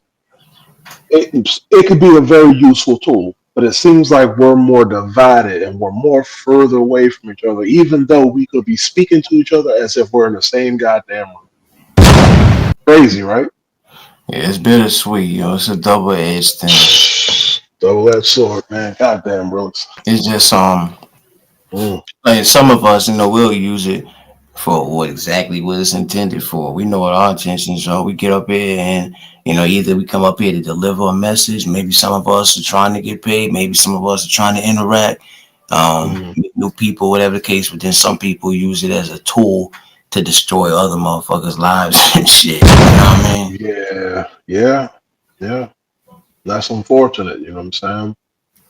it could be a very useful tool, but it seems like we're more divided and we're more further away from each other, even though we could be speaking to each other as if we're in the same goddamn room. Crazy, right? Yeah, it's bittersweet. It's a double edged thing. Double-edged sword, man. Goddamn, Brooks. It's just Mm, like some of us, we'll use it for what it's intended for. We know what our intentions are. We get up here and either we come up here to deliver a message. Maybe some of us are trying to get paid. Maybe some of us are trying to interact, mm. meet new people, whatever the case. But then some people use it as a tool to destroy other motherfuckers' lives and shit. You know what I mean? Yeah, yeah, yeah. That's unfortunate. You know what I'm saying?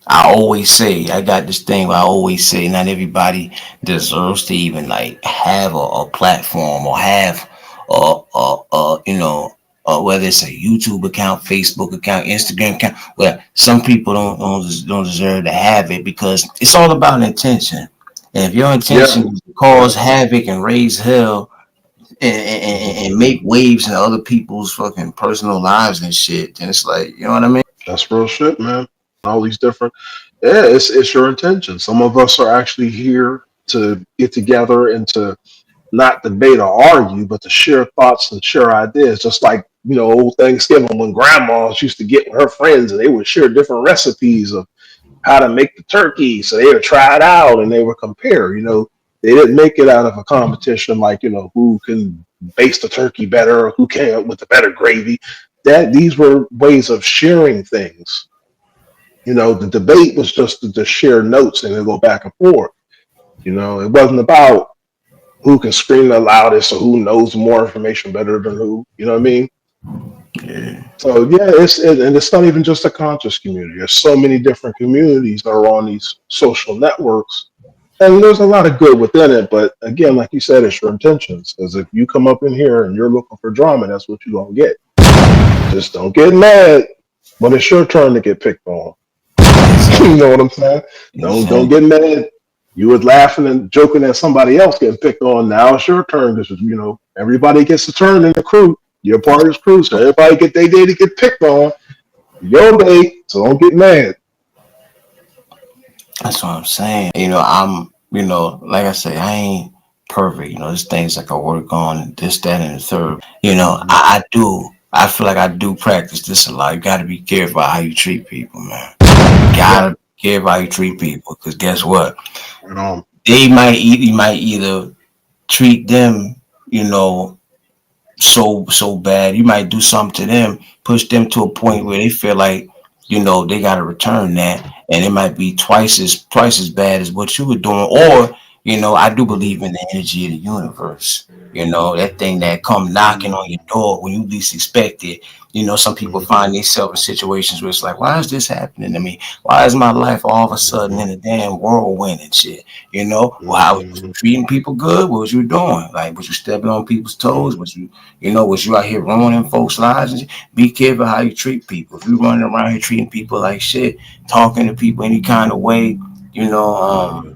I always say, I got this thing where I always say, not everybody deserves to even like have a platform or have whether it's a YouTube account, Facebook account, Instagram account. Well, some people don't deserve to have it because it's all about intention. And if your Yeah, intention is to yeah. cause havoc and raise hell Mhm. and make waves in other people's fucking personal lives and shit, then it's like, you know what I mean? That's real shit, man. All these different. Yeah, it's your intention. Some of us are actually here to get together and to not debate or argue, but to share thoughts and share ideas. Just like old Thanksgiving when grandmas used to get with her friends and they would share different recipes of how to make the turkey. So they would try it out and they would compare. They didn't make it out of a competition like, who can baste the turkey better or who can with the better gravy. That these were ways of sharing things. The debate was just to share notes and then go back and forth. It wasn't about who can scream the loudest or who knows more information better than who. You know what I mean? Yeah. So yeah, and it's not even just a conscious community. There's so many different communities that are on these social networks, and there's a lot of good within it. But again, like you said, it's your intentions. Because if you come up in here and you're looking for drama, that's what you're gonna get. Just don't get mad when it's your turn to get picked on. You Exactly. know what I'm saying? Don't Exactly. get mad. You was laughing and joking at somebody else getting picked on. Now it's your turn. This is, everybody gets a turn in the crew. You're part of this crew, so everybody get their day to get picked on. Your day, so don't get mad. That's what I'm saying. I'm, like I say, I ain't perfect. There's things I can work on, this, that, and the third. Mhm. I do. I feel like I do practice this a lot. You got to be careful how you treat people, man. Yep. Gotta be careful how you treat people, because guess what? Right on. You might either treat them, you know, so bad. You might do something to them, push them to a point where Mhm. they feel like, they gotta return that, and it might be twice as bad as what you were doing. Or, I do Mhm. believe in the energy of the universe. That thing that come knocking Mhm. on your door when you least expect it. Some people find Mhm. themselves in situations where it's like, why is this happening to me? Why is my life all of a sudden in Mhm. a damn whirlwind and shit? Well, how was you Mhm. treating people good? What was you doing? Like, was you stepping on people's Mhm. toes? Was you out here ruining folks' lives? And be careful how you treat people. If you running around here treating people like shit, talking to people any kind of way, you know, um,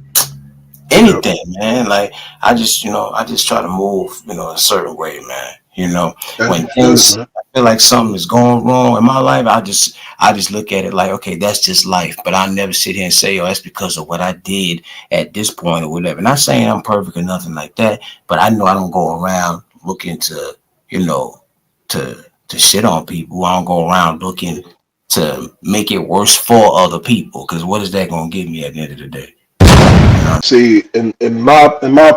Yep. anything, man. Like I just try to move, a certain way, man. As When you should, things man. I feel like something is going wrong in my life, I just look at it like, okay, that's just life. But I never sit here and say, oh, that's because of what I did at this point or whatever. Not saying I'm perfect or nothing like that, but I know I don't go around looking to, you know, to shit on people. I don't go around looking to make it worse for other people. Because what is that gonna give me at the end of the day? You know? See, in my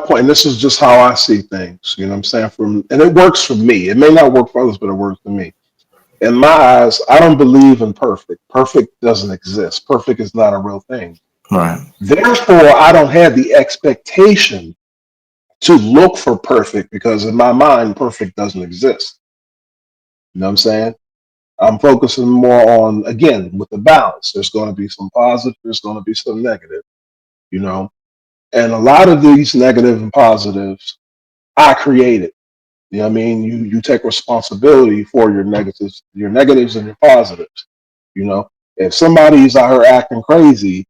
point, and this is just how I see things. You know what I'm saying? And it works for me. It may not work for others, but it works for me. In my eyes, I don't believe in perfect. Perfect doesn't exist. Perfect is not a real thing. Right. Therefore, I don't have the expectation to look for perfect because in my mind, perfect doesn't exist. You know what I'm saying? I'm focusing more on, again, with the balance. There's going to be some positive, there's going to be some negative, you know? And a lot of these negative and positives, I created. You know what I mean? You take responsibility for your negatives and your positives. You know, if somebody's out here acting crazy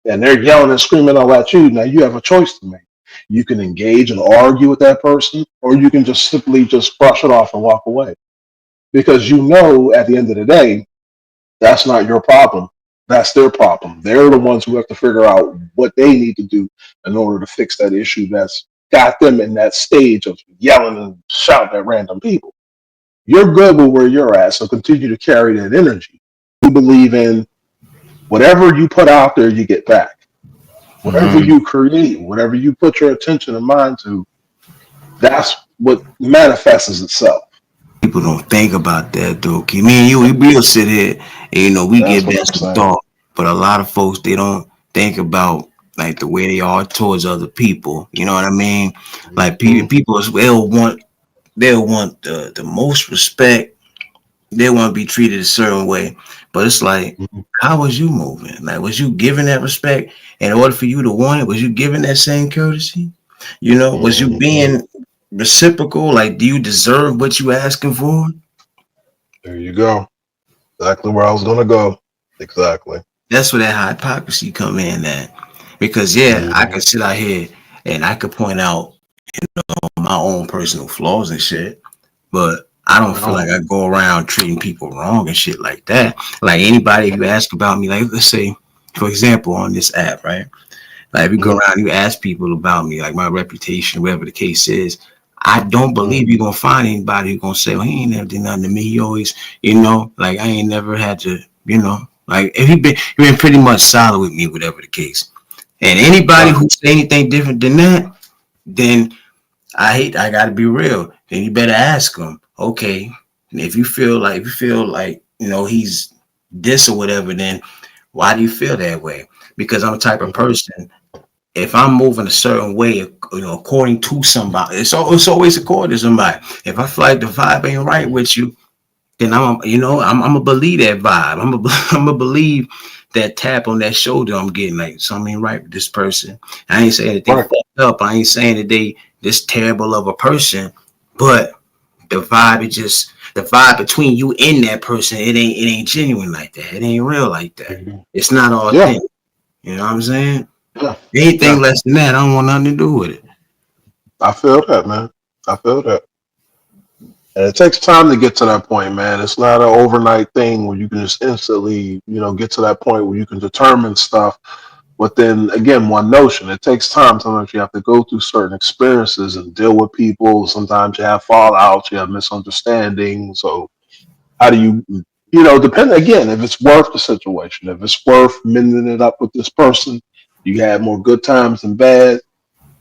and they're yelling and screaming all at you, now you have a choice to make. You can engage and argue with that person, or you can just simply just brush it off and walk away. Because at the end of the day, that's not your problem. That's their problem. They're the ones who have to figure out what they need to do in order to fix that issue that's got them in that stage of yelling and shouting at random people. You're good with where you're at, so continue to carry that energy. You believe in whatever you put out there, you get back. Whatever Mhm. you create, whatever you put your attention and mind to, that's what manifests itself. People don't think about that though. Me and you, we'll sit here and we That's give what that I'm some saying. thought. But a lot of folks, they don't think about like the way they are towards other people. You know what I mean? Like Mhm. people they'll want the most respect. They want to be treated a certain way. But it's like, Mhm. how was you moving? Like, was you giving that respect in order for you to want it? Was you giving that same courtesy? Was you Mhm. being reciprocal? Like, do you deserve what you asking for? There you go. Exactly where I was gonna go. Exactly. That's where that hypocrisy come in at. Because yeah, I Mhm. could sit out here and I could point out my own personal flaws and shit, but I don't Right feel like on. I go around treating people wrong and shit like that. Like anybody, if you ask about me, like let's say, for example, on this app, right? Like if you go Mhm. around, you ask people about me, like my reputation, whatever the case is. I don't Mhm. believe you're gonna find anybody who's gonna say, "Well, he ain't never did nothing to me." He always, like I ain't never had to, like if he been pretty much solid with me, whatever the case. And anybody Right. who say anything different than that, then I gotta be real. Then you better ask him. Okay, if you feel like he's this or whatever, then why do you feel that way? Because I'm the type of Mhm. person. If I'm moving a certain way, according to somebody, it's always according to somebody. If I feel like the vibe ain't right Mhm. with you, then I'm gonna believe that vibe. I'm gonna believe that tap on that shoulder I'm getting. Like something ain't right with this person. I ain't saying that they Right. fucked up. I ain't saying that they this terrible of a person, but the vibe between you and that person. It ain't genuine like that. It ain't real like that. Mhm. It's not Yeah. authentic. You know what I'm saying? Yeah. Anything Yeah. less than that, I don't want nothing to do with it. I feel that, man. I feel that. And it takes time to get to that point, man. It's not an overnight thing where you can just instantly, get to that point where you can determine stuff within, again, one notion. It takes time. Sometimes you have to go through certain experiences and deal with people. Sometimes you have fallouts, you have misunderstandings. So how do depend again, if it's worth the situation, if it's worth mending it up with this person, you had more good times than bad,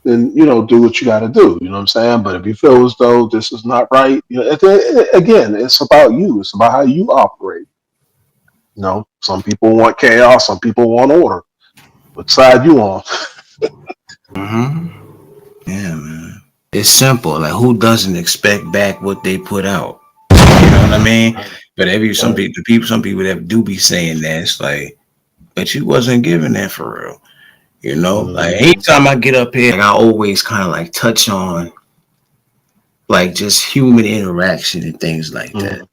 then do what you got to do. You know what I'm saying? But if you feel as though this is not right, again, it's about you. It's about how you operate. Some people want chaos, some people want order. What side you on? Hmm. Yeah, man. It's simple. Like who doesn't expect back what they put out? You know what I mean? Right, But every right. some people that do be saying that, it's like, but you wasn't giving that for real. Like Mhm. anytime I get up here, like I always kind of like touch on like just human interaction and things like that. Mhm.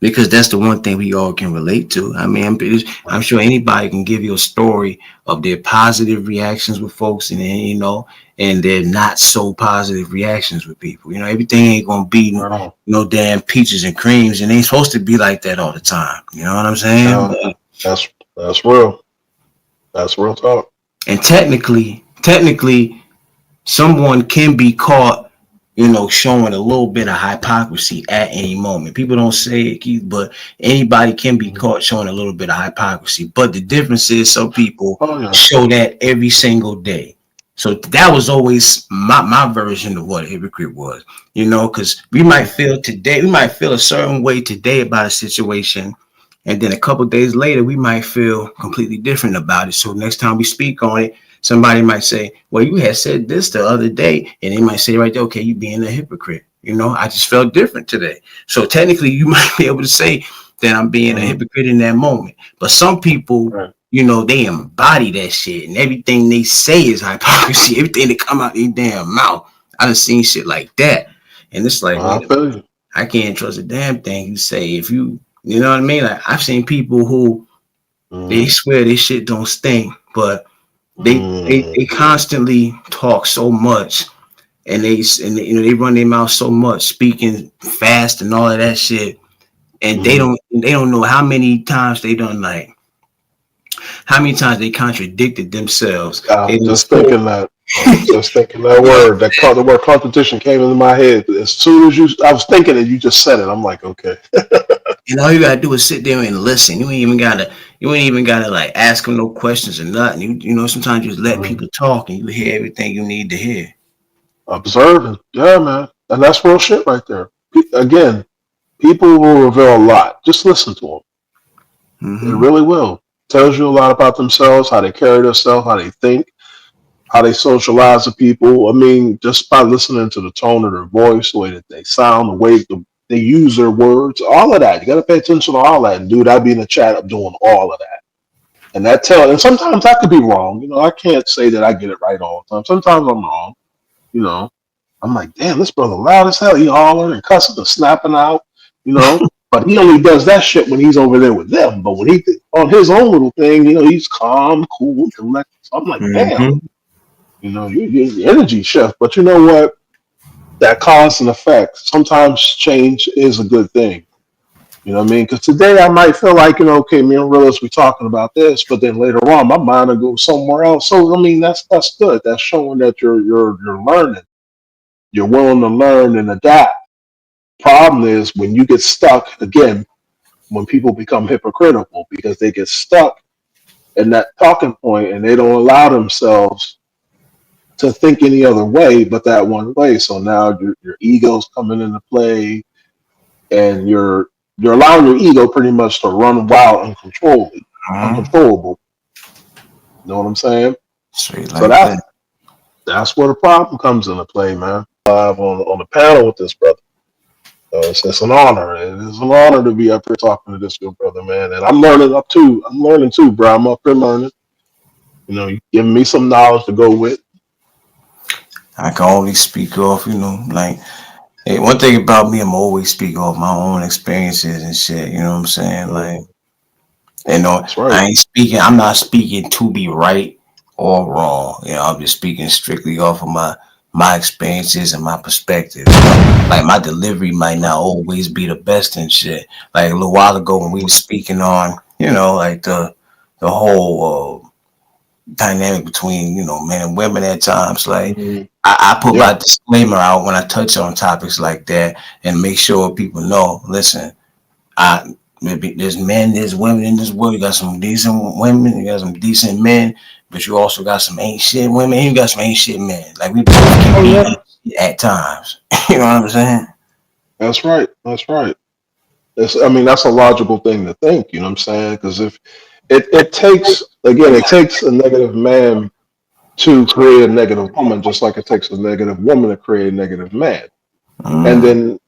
Because that's the one thing we all can relate to. I mean, I'm Right, sure anybody can give you a story of their positive reactions with folks, and then and their not so positive reactions with people. Everything ain't gonna be right on. no damn peaches and creams, and ain't supposed to be like that all the time. You know what I'm saying? Yeah, that's real. That's real talk. And technically, someone can be caught, showing a little bit of hypocrisy at any moment. People don't say it, Keith, but anybody can be Mhm. caught showing a little bit of hypocrisy. But the difference is some people Oh yeah. show that every single day. So that was always my version of what a hypocrite was, because Mhm. we might feel a certain way today about a situation, and then a couple of days later, we might feel completely different about it. So next time we speak on it, somebody might say, well, you had said this the other day. And they might say right there, okay, you being a hypocrite. I just felt different today. So technically, you might be able to say that I'm being a Mhm. hypocrite in that moment. But some people, Right. they embody that shit. And everything they say is hypocrisy. Everything that come out their damn mouth. I done seen shit like that. And it's like, I wait a minute. feel you. I can't trust a damn thing you say. If you know what I mean? Like I've seen people who they Mhm. swear this shit don't stink, but they Mhm. constantly talk so much, and they run their mouth so much, speaking fast and all of that shit, and they Mhm. don't know how many times they done like how many times they contradicted themselves. I They was done just spoke. thinking that. I was just thinking that You know, word. The word competition came into my head as soon as I was thinking it. You just said it. I'm like, okay. and all you gotta do is sit there and listen. You ain't even gotta like ask them no questions or nothing. Sometimes you just let Mhm. people talk and you hear everything you need to hear. Observing, yeah, man, and that's real shit right there. Again, people will reveal a lot. Just listen to them. It Hmm. really will. Tells you a lot about themselves, how they carry themselves, how they think, how they socialize with people. I mean, just by listening to the tone of their voice, the way that they sound, the way they use their words, all of that. You got to pay attention to all that. And dude, I'd be in the chat up doing all of that. And and sometimes I could be wrong. I can't say that I get it right all the time. Sometimes I'm wrong. You know, I'm like, damn, this brother loud as hell. He hollering and cussing and snapping out. You know, but he only does that shit when he's over there with them. But when he on his own little thing, he's calm, cool, collected. So I'm like, damn, Hmm. your energy shift. But you know what? That cause and effect. Sometimes change is a good thing. You know what I mean? Because today I might feel like, okay, me and Realist, we talking about this, but then later on my mind will go somewhere else. So I mean, that's good. That's showing that you're learning. You're willing to learn and adapt. Problem is when you get stuck again, when people become hypocritical because they get stuck and that talking point, and they don't allow themselves to think any other way but that one way. So now your ego's coming into play, and you're allowing your ego pretty much to run wild, Mhm. uncontrollable. You know what I'm saying? Straight So like that. that's where the problem comes into play, man. Live on the panel with this brother. It's an honor. It is an honor to be up here talking to this good brother, man. And I'm learning up too. I'm learning too, bro. I'm up here learning. You know, you giving me some knowledge to go with. I can only speak off, like, hey, one thing about me, I'm always speak off my own experiences and shit. You know what I'm saying? Like, Mhm. That's right. I'm not speaking to be right or wrong. I'm just speaking strictly off of my experiences and my perspective. Like my delivery might not always be the best and shit. Like a little while ago when we were speaking on, like the whole dynamic between, men and women at times. Like Mhm. I put Yeah. my disclaimer out when I touch on topics like that and make sure people know, listen, I maybe there's men, there's women in this world. You got some decent women, you got some decent men, but you also got some ain't shit women, and you got some ain't shit men. Like we both can Oh be yeah. ain't shit at times. You know what I'm saying? That's right. That's right. I mean, that's a logical thing to think. You know what I'm saying? Because if it takes again, it takes a negative man to create a negative woman, just like it takes a negative woman to create a negative man, and Mm, then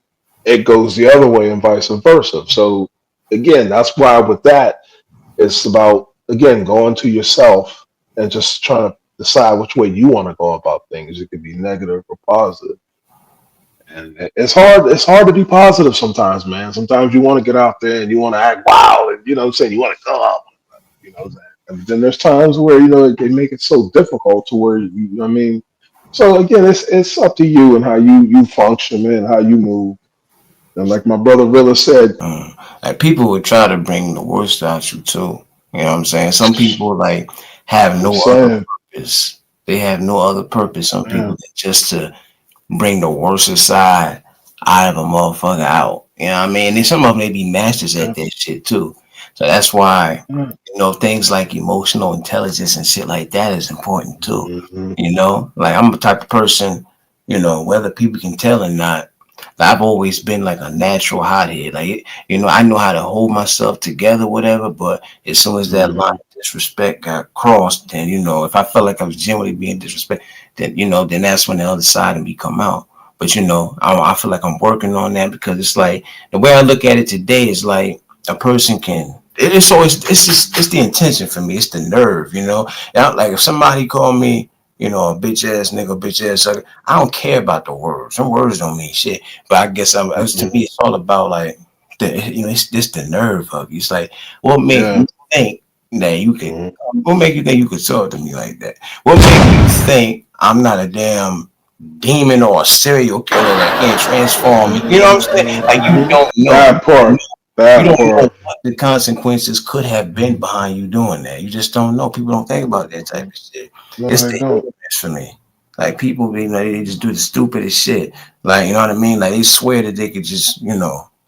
it goes the other way and vice versa. So again, that's why with that, it's about again going to yourself and just trying to decide which way you want to go about things. It could be negative or positive. And it's hard. It's hard to be positive sometimes, man. Sometimes you want to get out there and you want to act wild, and you know what I'm saying. You want to go out, you know. And then there's times where they make it so difficult to where you know what I mean. So again, it's up to you and how you function and how you move. And like my brother Rilla said, like people would try to bring the worst out you too. You know what I'm saying? Some people like have I'm no other saying, purpose. They have no other purpose. Some people man, just to bring the worst side out of a motherfucker out. You know what I mean? And some of them they be masters at yeah, that shit too. So that's why, yeah. things like emotional intelligence and shit like that is important too. Hmm. Like I'm the type of person, whether people can tell or not, I've always been like a natural hothead. Like, I know how to hold myself together, whatever. But as soon as that line Hmm. of disrespect got crossed, then if I felt like I was genuinely being disrespected, then that's when the other side of me come out. But I feel like I'm working on that because it's like the way I look at it today is like a person can. It's always it's the intention for me. It's the nerve. Like if somebody called me, a bitch ass nigga, bitch ass sucker. I don't care about the words. Some words don't mean shit. But I guess to me, Hmm. it's all about like it's just the nerve of you. It's like what make Yeah. you think that you could? Hmm. What make you think you could talk to me like that? What make you think I'm not a damn demon or a serial killer that can't transform me? You know what I'm saying? Like you Hmm. don't know. That part. You That don't know part. what the consequences could have been behind you doing that. You just don't know. People don't think about that type of shit. No, It's they the don't. ignorance for me. Like people, they just do the stupidest shit. Like you know what I mean? Like they swear that they could just,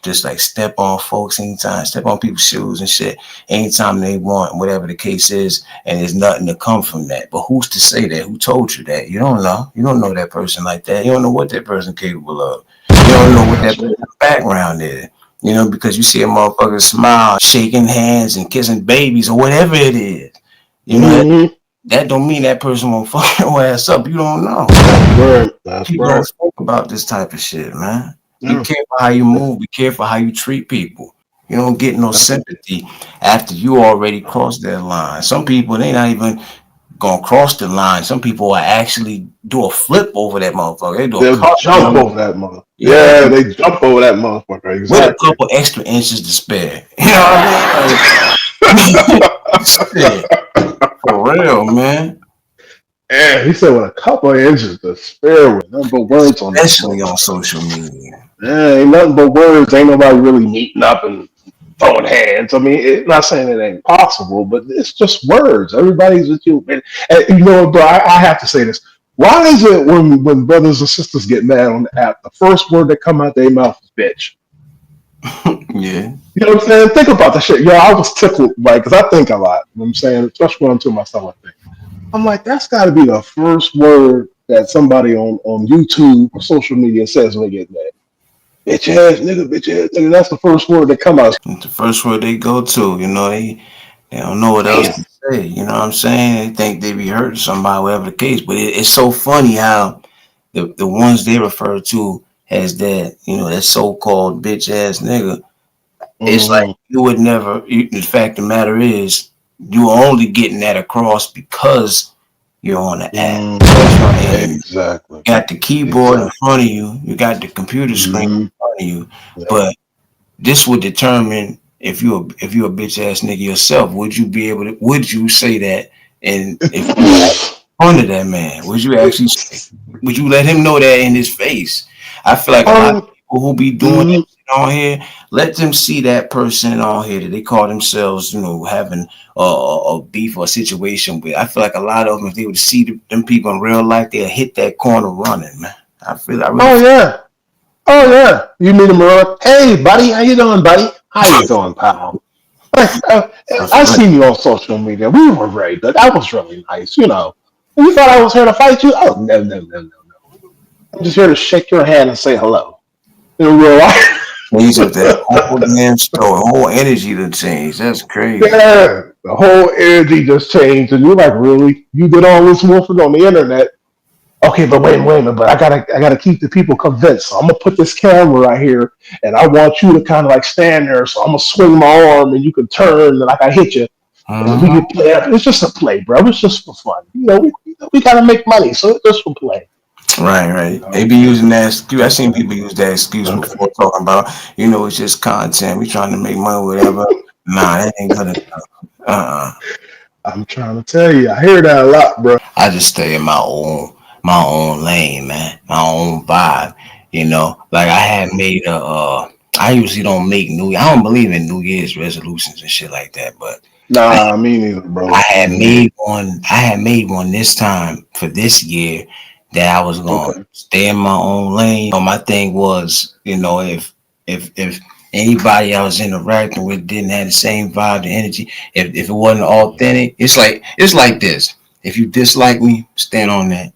just like step on folks anytime, step on people's shoes and shit anytime they want, whatever the case is, and there's nothing to come from that. But who's to say that? Who told you that? You don't know. You don't know that person like that. You don't know what that person capable of. You don't know what that That's right. person's background is. Because you see a motherfucker smile, shaking hands and kissing babies or whatever it is. You know, that, Hmm. that don't mean that person won't fuck your ass up. You don't know. That's right. That's People don't right. think about this type of shit, man. Be Yeah. careful how you move. Be careful how you treat people. You don't get no sympathy after you already crossed that line. Some people, they not even gonna cross the line. Some people will actually do a flip over that motherfucker. They do a They'll jump cartwheel. over that mother. Yeah, Yeah, they jump over that motherfucker. with a Exactly. couple extra inches to spare. You know what I mean? Like, shit, for real, man. Yeah, he said with a couple of inches to spare with nothing but words on this Especially on motherfucker. social media. Yeah, ain't nothing but words. Ain't nobody really meeting up and throwing hands. I mean, not saying it ain't possible, but it's just words. Everybody's with you. And you know, bro, I have to say this. Why is it when brothers and sisters get mad on the app, the first word that come out their mouth is bitch? Yeah. You know what I'm saying? Think about that shit. Yo, I was tickled, like, because I think a lot. You know what I'm saying? Especially when I'm to myself, I think. I'm like, that's got to be the first word that somebody on YouTube or social media says when they get mad. Bitch ass nigga, bitch ass nigga. That's the first word that come out. It's the first word they go to. They don't know what else Damn. to say. You know what I'm saying? They think they be hurting somebody, whatever the case. But it's so funny how the ones they refer to as that, that so-called bitch ass nigga, it's like Mm-hmm. you would never. The fact of the matter is, you are only getting that across because you're on the app. And Exactly. you got the keyboard in Exactly. front of you, you got the computer screen Mm-hmm. in front of you, Yep. but this would determine if you're a bitch ass nigga yourself. Would you say that? And if you were under that man, would you let him know that in his face? I feel like a lot of people who be doing that Mm, shit on here, let them see that person on here that they call themselves, having a beef or a situation with. I feel like a lot of them, if they would see them people in real life, they'll hit that corner running, man. I really oh feel. yeah. Oh yeah. You meet him around. Hey buddy, how you doing, buddy? How you doing, pal? Like, I Respect. seen you on social media. We were very good. That was really nice, you know. You thought I was here to fight you? Oh no, no, no, no, no. I'm just here to shake your hand and say hello. In real life. Change up that whole damn story, whole energy to change. That's crazy. Yeah. The whole energy just changed. And you're like, really? You did all this wolfing on the internet? Okay, but wait a minute, but I gotta keep the people convinced. So I'm gonna put this camera right here, and I want you to kind of like stand there. So I'm gonna swing my arm, and you can turn, and like I hit you, and we Mhm. can play. It's just a play, bro. It's just for fun. We gotta make money, so it's just for play. Right, You right. They know. be using that excuse. I seen people use that excuse before talking about, it's just content. We trying to make money, whatever. Nah, that ain't good enough. Uh-uh. I'm trying to tell you, I hear that a lot, bro. I just stay in my own lane, man. My own vibe. Like I had made I usually don't make I don't believe in New Year's resolutions and shit like that, but I Nah, me neither, I bro. had Mm-mm. made one. I had made one this time for this year that I was gonna Okay. stay in my own lane. My thing was, if anybody I was interacting with didn't have the same vibe, the energy, if it wasn't authentic, it's like this. If you dislike me, stand on that.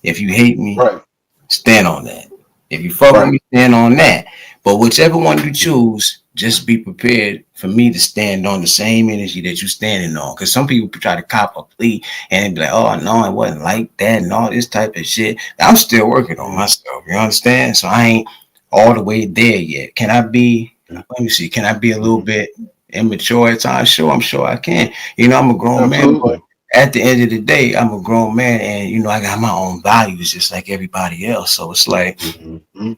If you hate me, Right. stand on that. If you fuck with Right. me, stand on that. But whichever one you choose, just be prepared for me to stand on the same energy that you standing on. Because some people try to cop a plea and be like, "Oh no, it wasn't like that," and all this type of shit. I'm still working on Mm-hmm. myself. You understand? So I ain't all the way there yet. Can I be? Let me see. Can I be a little Mm-hmm. bit immature at times? Sure, I'm sure I can. I'm a grown man, but Absolutely. at the end of the day, I'm a grown man, and I got my own values just like everybody else. So it's like Mm-hmm.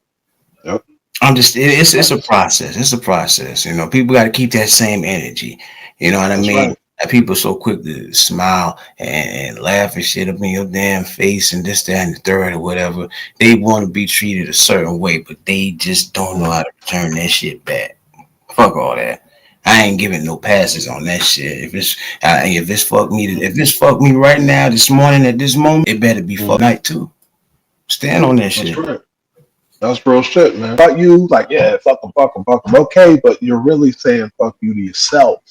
Yep. I'm just it's a That's process. It's a process. People got to keep that same energy. You know what I that's mean? right. And people so quick to smile and laugh and shit up in your damn face and this, that, and the third or whatever. They want to be treated a certain way, but they just don't know how to return that shit back. Fuck all that. I ain't giving no passes on that shit. If it's fuck me right now, this morning at this moment, it better be fuck Mm-hmm. night too. Stand on that That's shit. right. That's real shit, man. About you, like, yeah, fuck them, okay, but you're really saying fuck you to yourself.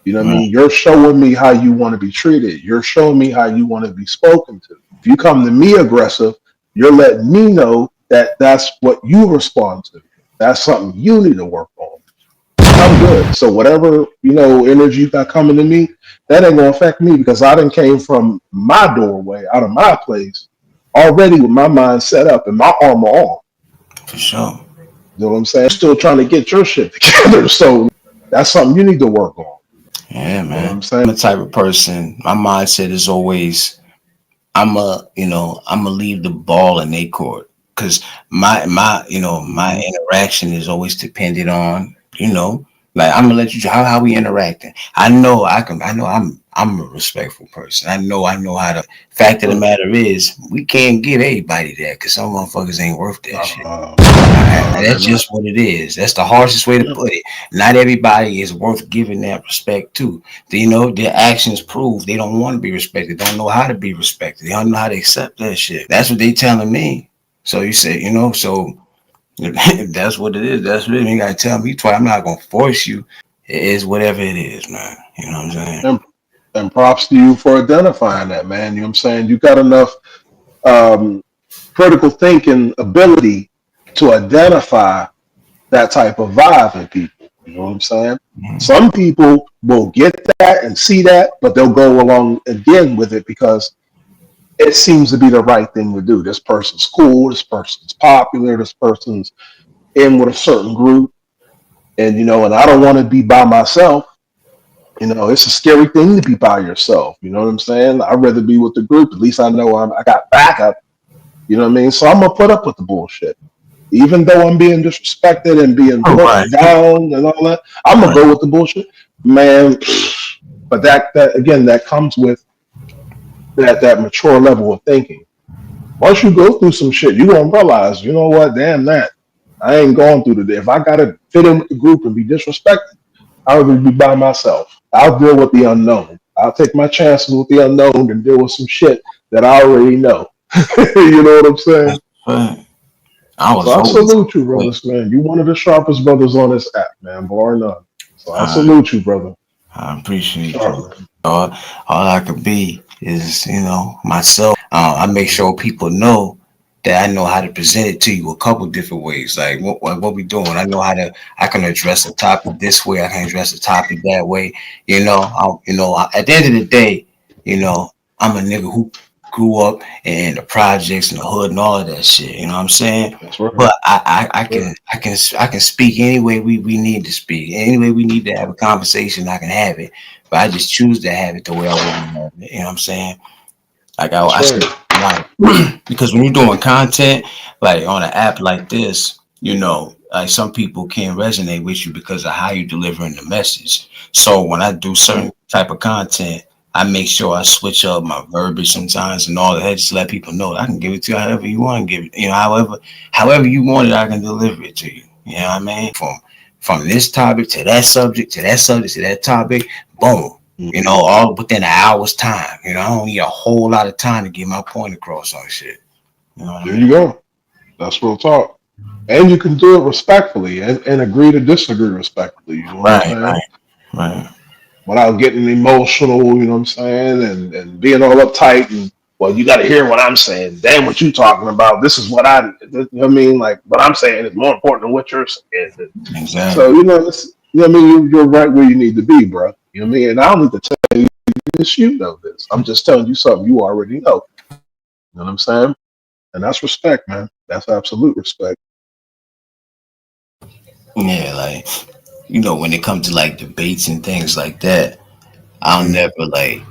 You know what I Right. mean? You're showing me how you want to be treated. You're showing me how you want to be spoken to. If you come to me aggressive, you're letting me know that that's what you respond to. That's something you need to work on. I'm good. So whatever, energy you got coming to me, that ain't gonna affect me because I done came from my doorway, out of my place, already with my mind set up and my armor on. For sure. You know what I'm saying? Still trying to get your shit together. So that's something you need to work on. Yeah, You know what man. I'm saying? I'm the type of person. My mindset is always I'm a leave the ball in their court because my Hmm. interaction is always dependent on like I'm gonna let you how we interacting. I know I'm a respectful person. I know how to. Fact of the Right. matter is we can't give everybody that because some motherfuckers ain't worth that shit. Uh, And they're that's not. just what it is. That's the harshest way to Yeah, put it. Not everybody is worth giving that respect to. Their actions prove they don't want to be respected. Don't know how to be respected. They don't know how to accept that shit. That's what they telling me. So you say, so That's what it is. That's what it is. You gotta tell me twice. I'm not gonna force you. It is whatever it is, man. You know what I'm saying? And, and props to you for identifying that, man. You know what I'm saying? You got enough um, critical thinking ability to identify that type of vibe in people. You know what I'm saying? Mhm. Some people will get that and see that, but they'll go along again with it because it seems to be the right thing to do. This person's cool, this person's popular, this person's in with a certain group, and and I don't want to be by myself. It's a scary thing to be by yourself. You know what I'm saying? I'd rather be with the group. At least I know I got backup. You know what I mean? So I'm gonna put up with the bullshit, even though I'm being disrespected and being Oh, put right, down and all that. I'm gonna right, go with the bullshit, man. But that again, that comes with that mature level of thinking. Once you go through some shit, you gonna realize, you know what? Damn that. I ain't going through the day. If I gotta fit in with the group and be disrespected, I would be by myself. I'll deal with the unknown. I'll take my chances with the unknown and deal with some shit that I already know. You know what I'm saying? right. I So was I always salute you, wait. brothers, man. You one of the sharpest brothers on this app, man, bar none. So I I, salute you, brother. I appreciate Sharp, you. man. All I could be is, myself. I make sure people know that I know how to present it to you a couple different ways. Like what we doing. I can address a topic this way. I can address a topic that way. At the end of the day, you know, I'm a nigga who grew up in the projects and the hood and all of that shit. You know what I'm saying? That's right. But I That's right. can speak any way we need to speak. Any way we need to have a conversation, I can have it. But I just choose to have it the way I want to have it. You know what I'm saying? Like That's I say, right. like because when you're doing content like on an app like this, like some people can't resonate with you because of how you're delivering the message. So when I do certain Right. type of content, I make sure I switch up my verbiage sometimes and all that, just to let people know that I can give it to you however you want to give it. However you want it, I can deliver it to you. You know what I mean? From this topic to that subject to that subject to that topic, boom. Mhm. All within an hour's time. I don't need a whole lot of time to get my point across on shit. You know what I There mean? you go. That's real talk. And you can do it respectfully and agree to disagree respectfully. You know what I'm Right, saying? right, right. Without getting emotional, you know what I'm saying? And being all uptight and, well, you got to hear what I'm saying. Damn, what you talking about? This is what you know what I mean? Like, what I'm saying is more important than what you're saying. So, Exactly. what I mean? You're right where you need to be, bro. You know what I mean? And I don't need to tell you this, you know this. I'm just telling you something you already know. You know what I'm saying? And that's respect, man. That's absolute respect. Yeah, like when it comes to like debates and things like that, I'll Mm, never like.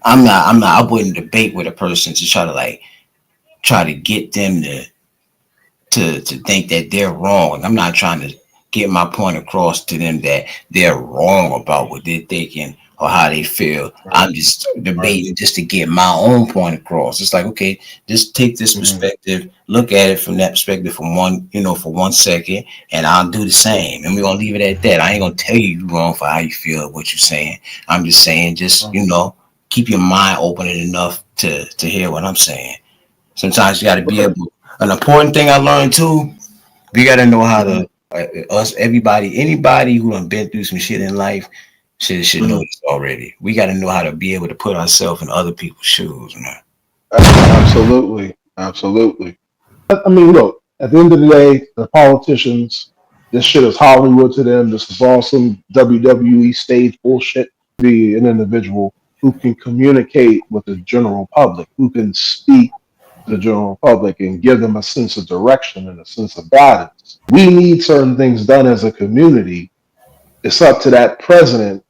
I'm not. I wouldn't debate with a person to try to get them to think that they're wrong. I'm not trying to get my point across to them that they're wrong about what they're thinking or how they feel. right, I'm just right. debating just to get my own point across. It's like, okay, just take this Mm, perspective, look at it from that perspective for 1 second, and I'll do the same. And we're gonna leave it at that. I ain't gonna tell you you're wrong for how you feel what you're saying. I'm just saying, just right, keep your mind open enough to hear what I'm saying. Sometimes you got to be right. able. An important thing I learned too, we got to know how Mm, to everybody, anybody who done been through some shit in life should know mm. this already. We got to know how to be able to put ourselves in other people's shoes, man. Absolutely, absolutely. I mean, look, at the end of the day, the politicians, this shit is Hollywood to them. This is all some WWE stage bullshit. Be an individual who can communicate with the general public, who can speak to the general public and give them a sense of direction and a sense of guidance. We need certain things done as a community. It's up to that president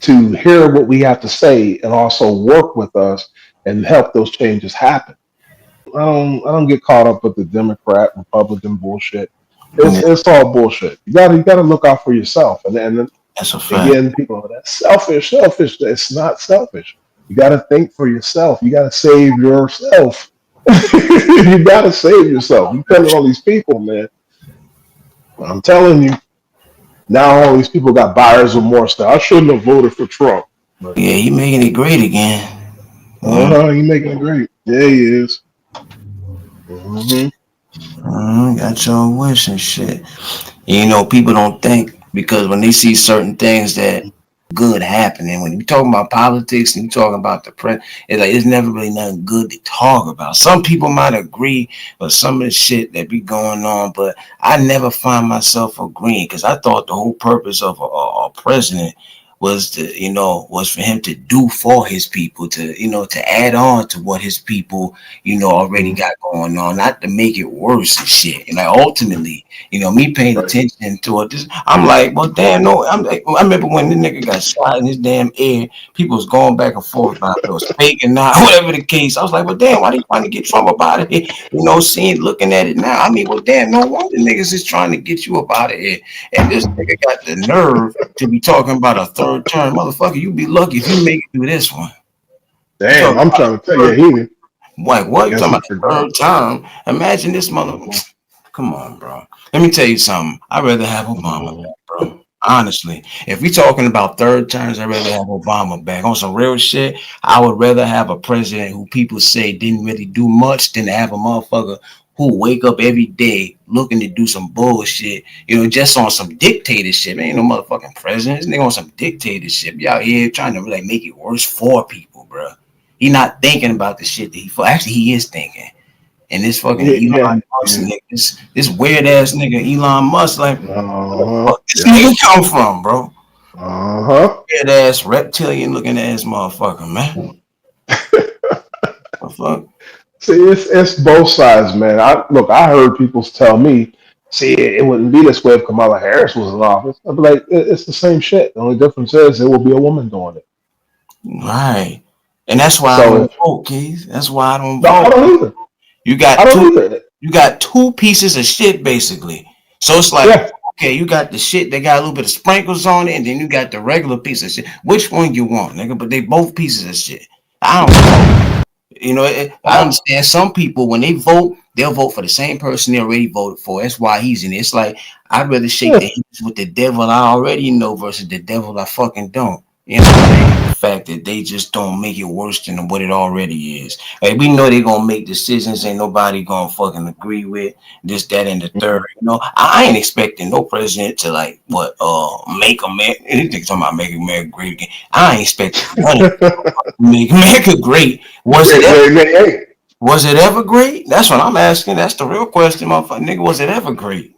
to hear what we have to say and also work with us and help those changes happen. I don't get caught up with the Democrat Republican bullshit. It's Yeah, it's all bullshit. You gotta look out for yourself. And that's a fact. again, people are that's selfish, selfish. It's not selfish. You gotta think for yourself. You gotta save yourself. You gotta save yourself. You tell all these people, man. I'm telling you, now all these people got buyer's remorse now. I shouldn't have voted for Trump. But Yeah, you making it great again. he making it great. Yeah, he is. Hmm. Got your wish and shit. You know, people don't think because when they see certain things that good happening, when you talking about politics and you talking about the press, it's like it's never really nothing good to talk about. Some people might agree with some of the shit that be going on, but I never find myself agreeing because I thought the whole purpose of a president was to, was for him to do for his people, to, to add on to what his people, already Mhm. got going on, not to make it worse and shit. And like ultimately, me paying Right. attention to it, I'm like, well, damn, no. I remember when the nigga got shot in his damn ear, people was going back and forth about if it was fake or not, whatever the case. I was like, well, damn, why they trying to get Trump up out of here? Looking at it now, I mean, well, damn, no wonder niggas is trying to get you up out of here. And this nigga got the nerve to be talking about a third term. Motherfucker, you be lucky if you make it through this one. You Damn, talking I'm about trying to tell a you, third, he. like what? You Guess talking he about the forgot. third term? Imagine this mother. Mhm. Come on, bro. Let me tell you something. I'd rather have Obama Mhm. back, bro. Honestly, if we talking about third terms, I'd rather have Obama back. On some real shit, I would rather have a president who people say didn't really do much than to have a motherfucker who wake up every day looking to do some bullshit, just on some dictatorship. Ain't no motherfucking president. This nigga on some dictatorship. Y'all here trying to like make it worse for people, bro. He not thinking about the shit that actually he is thinking. And this fucking Yeah, yeah, Elon Musk yeah. nigga, this weird ass nigga Elon Musk, like, where the Uh-huh. fuck this Yeah. nigga come from, bro? Uh-huh. Weird ass reptilian looking ass motherfucker, man. What the fuck? See, it's both sides, man. I heard people tell me, see, it wouldn't be this way if Kamala Harris was in office. I'd be like, it's the same shit. The only difference is it will be a woman doing it. Right. And that's why I So don't vote, Keith. That's why I don't no, I vote. don't either. You I got two don't either. you got two pieces of shit basically. So it's like, Yeah. okay, you got the shit that got a little bit of sprinkles on it, and then you got the regular piece of shit. Which one you want, nigga? But they both pieces of shit. I don't I I, understand some people when they vote, they'll vote for the same person they already voted for. That's why he's in it. It's like I'd rather shake the yeah. hands with the devil I already know versus the devil I fucking don't. You know what I mean? The fact that they just don't make it worse than what it already is. Like we know they're gonna make decisions, ain't nobody gonna fucking agree with this, that, and the third. I ain't expecting no president to like make America. Anything talking about making America great again. I ain't expecting none of make America great. Was it Great, ever great, great. Hey, was it ever great? That's what I'm asking. That's the real question, motherfucker. Nigga, was it ever great?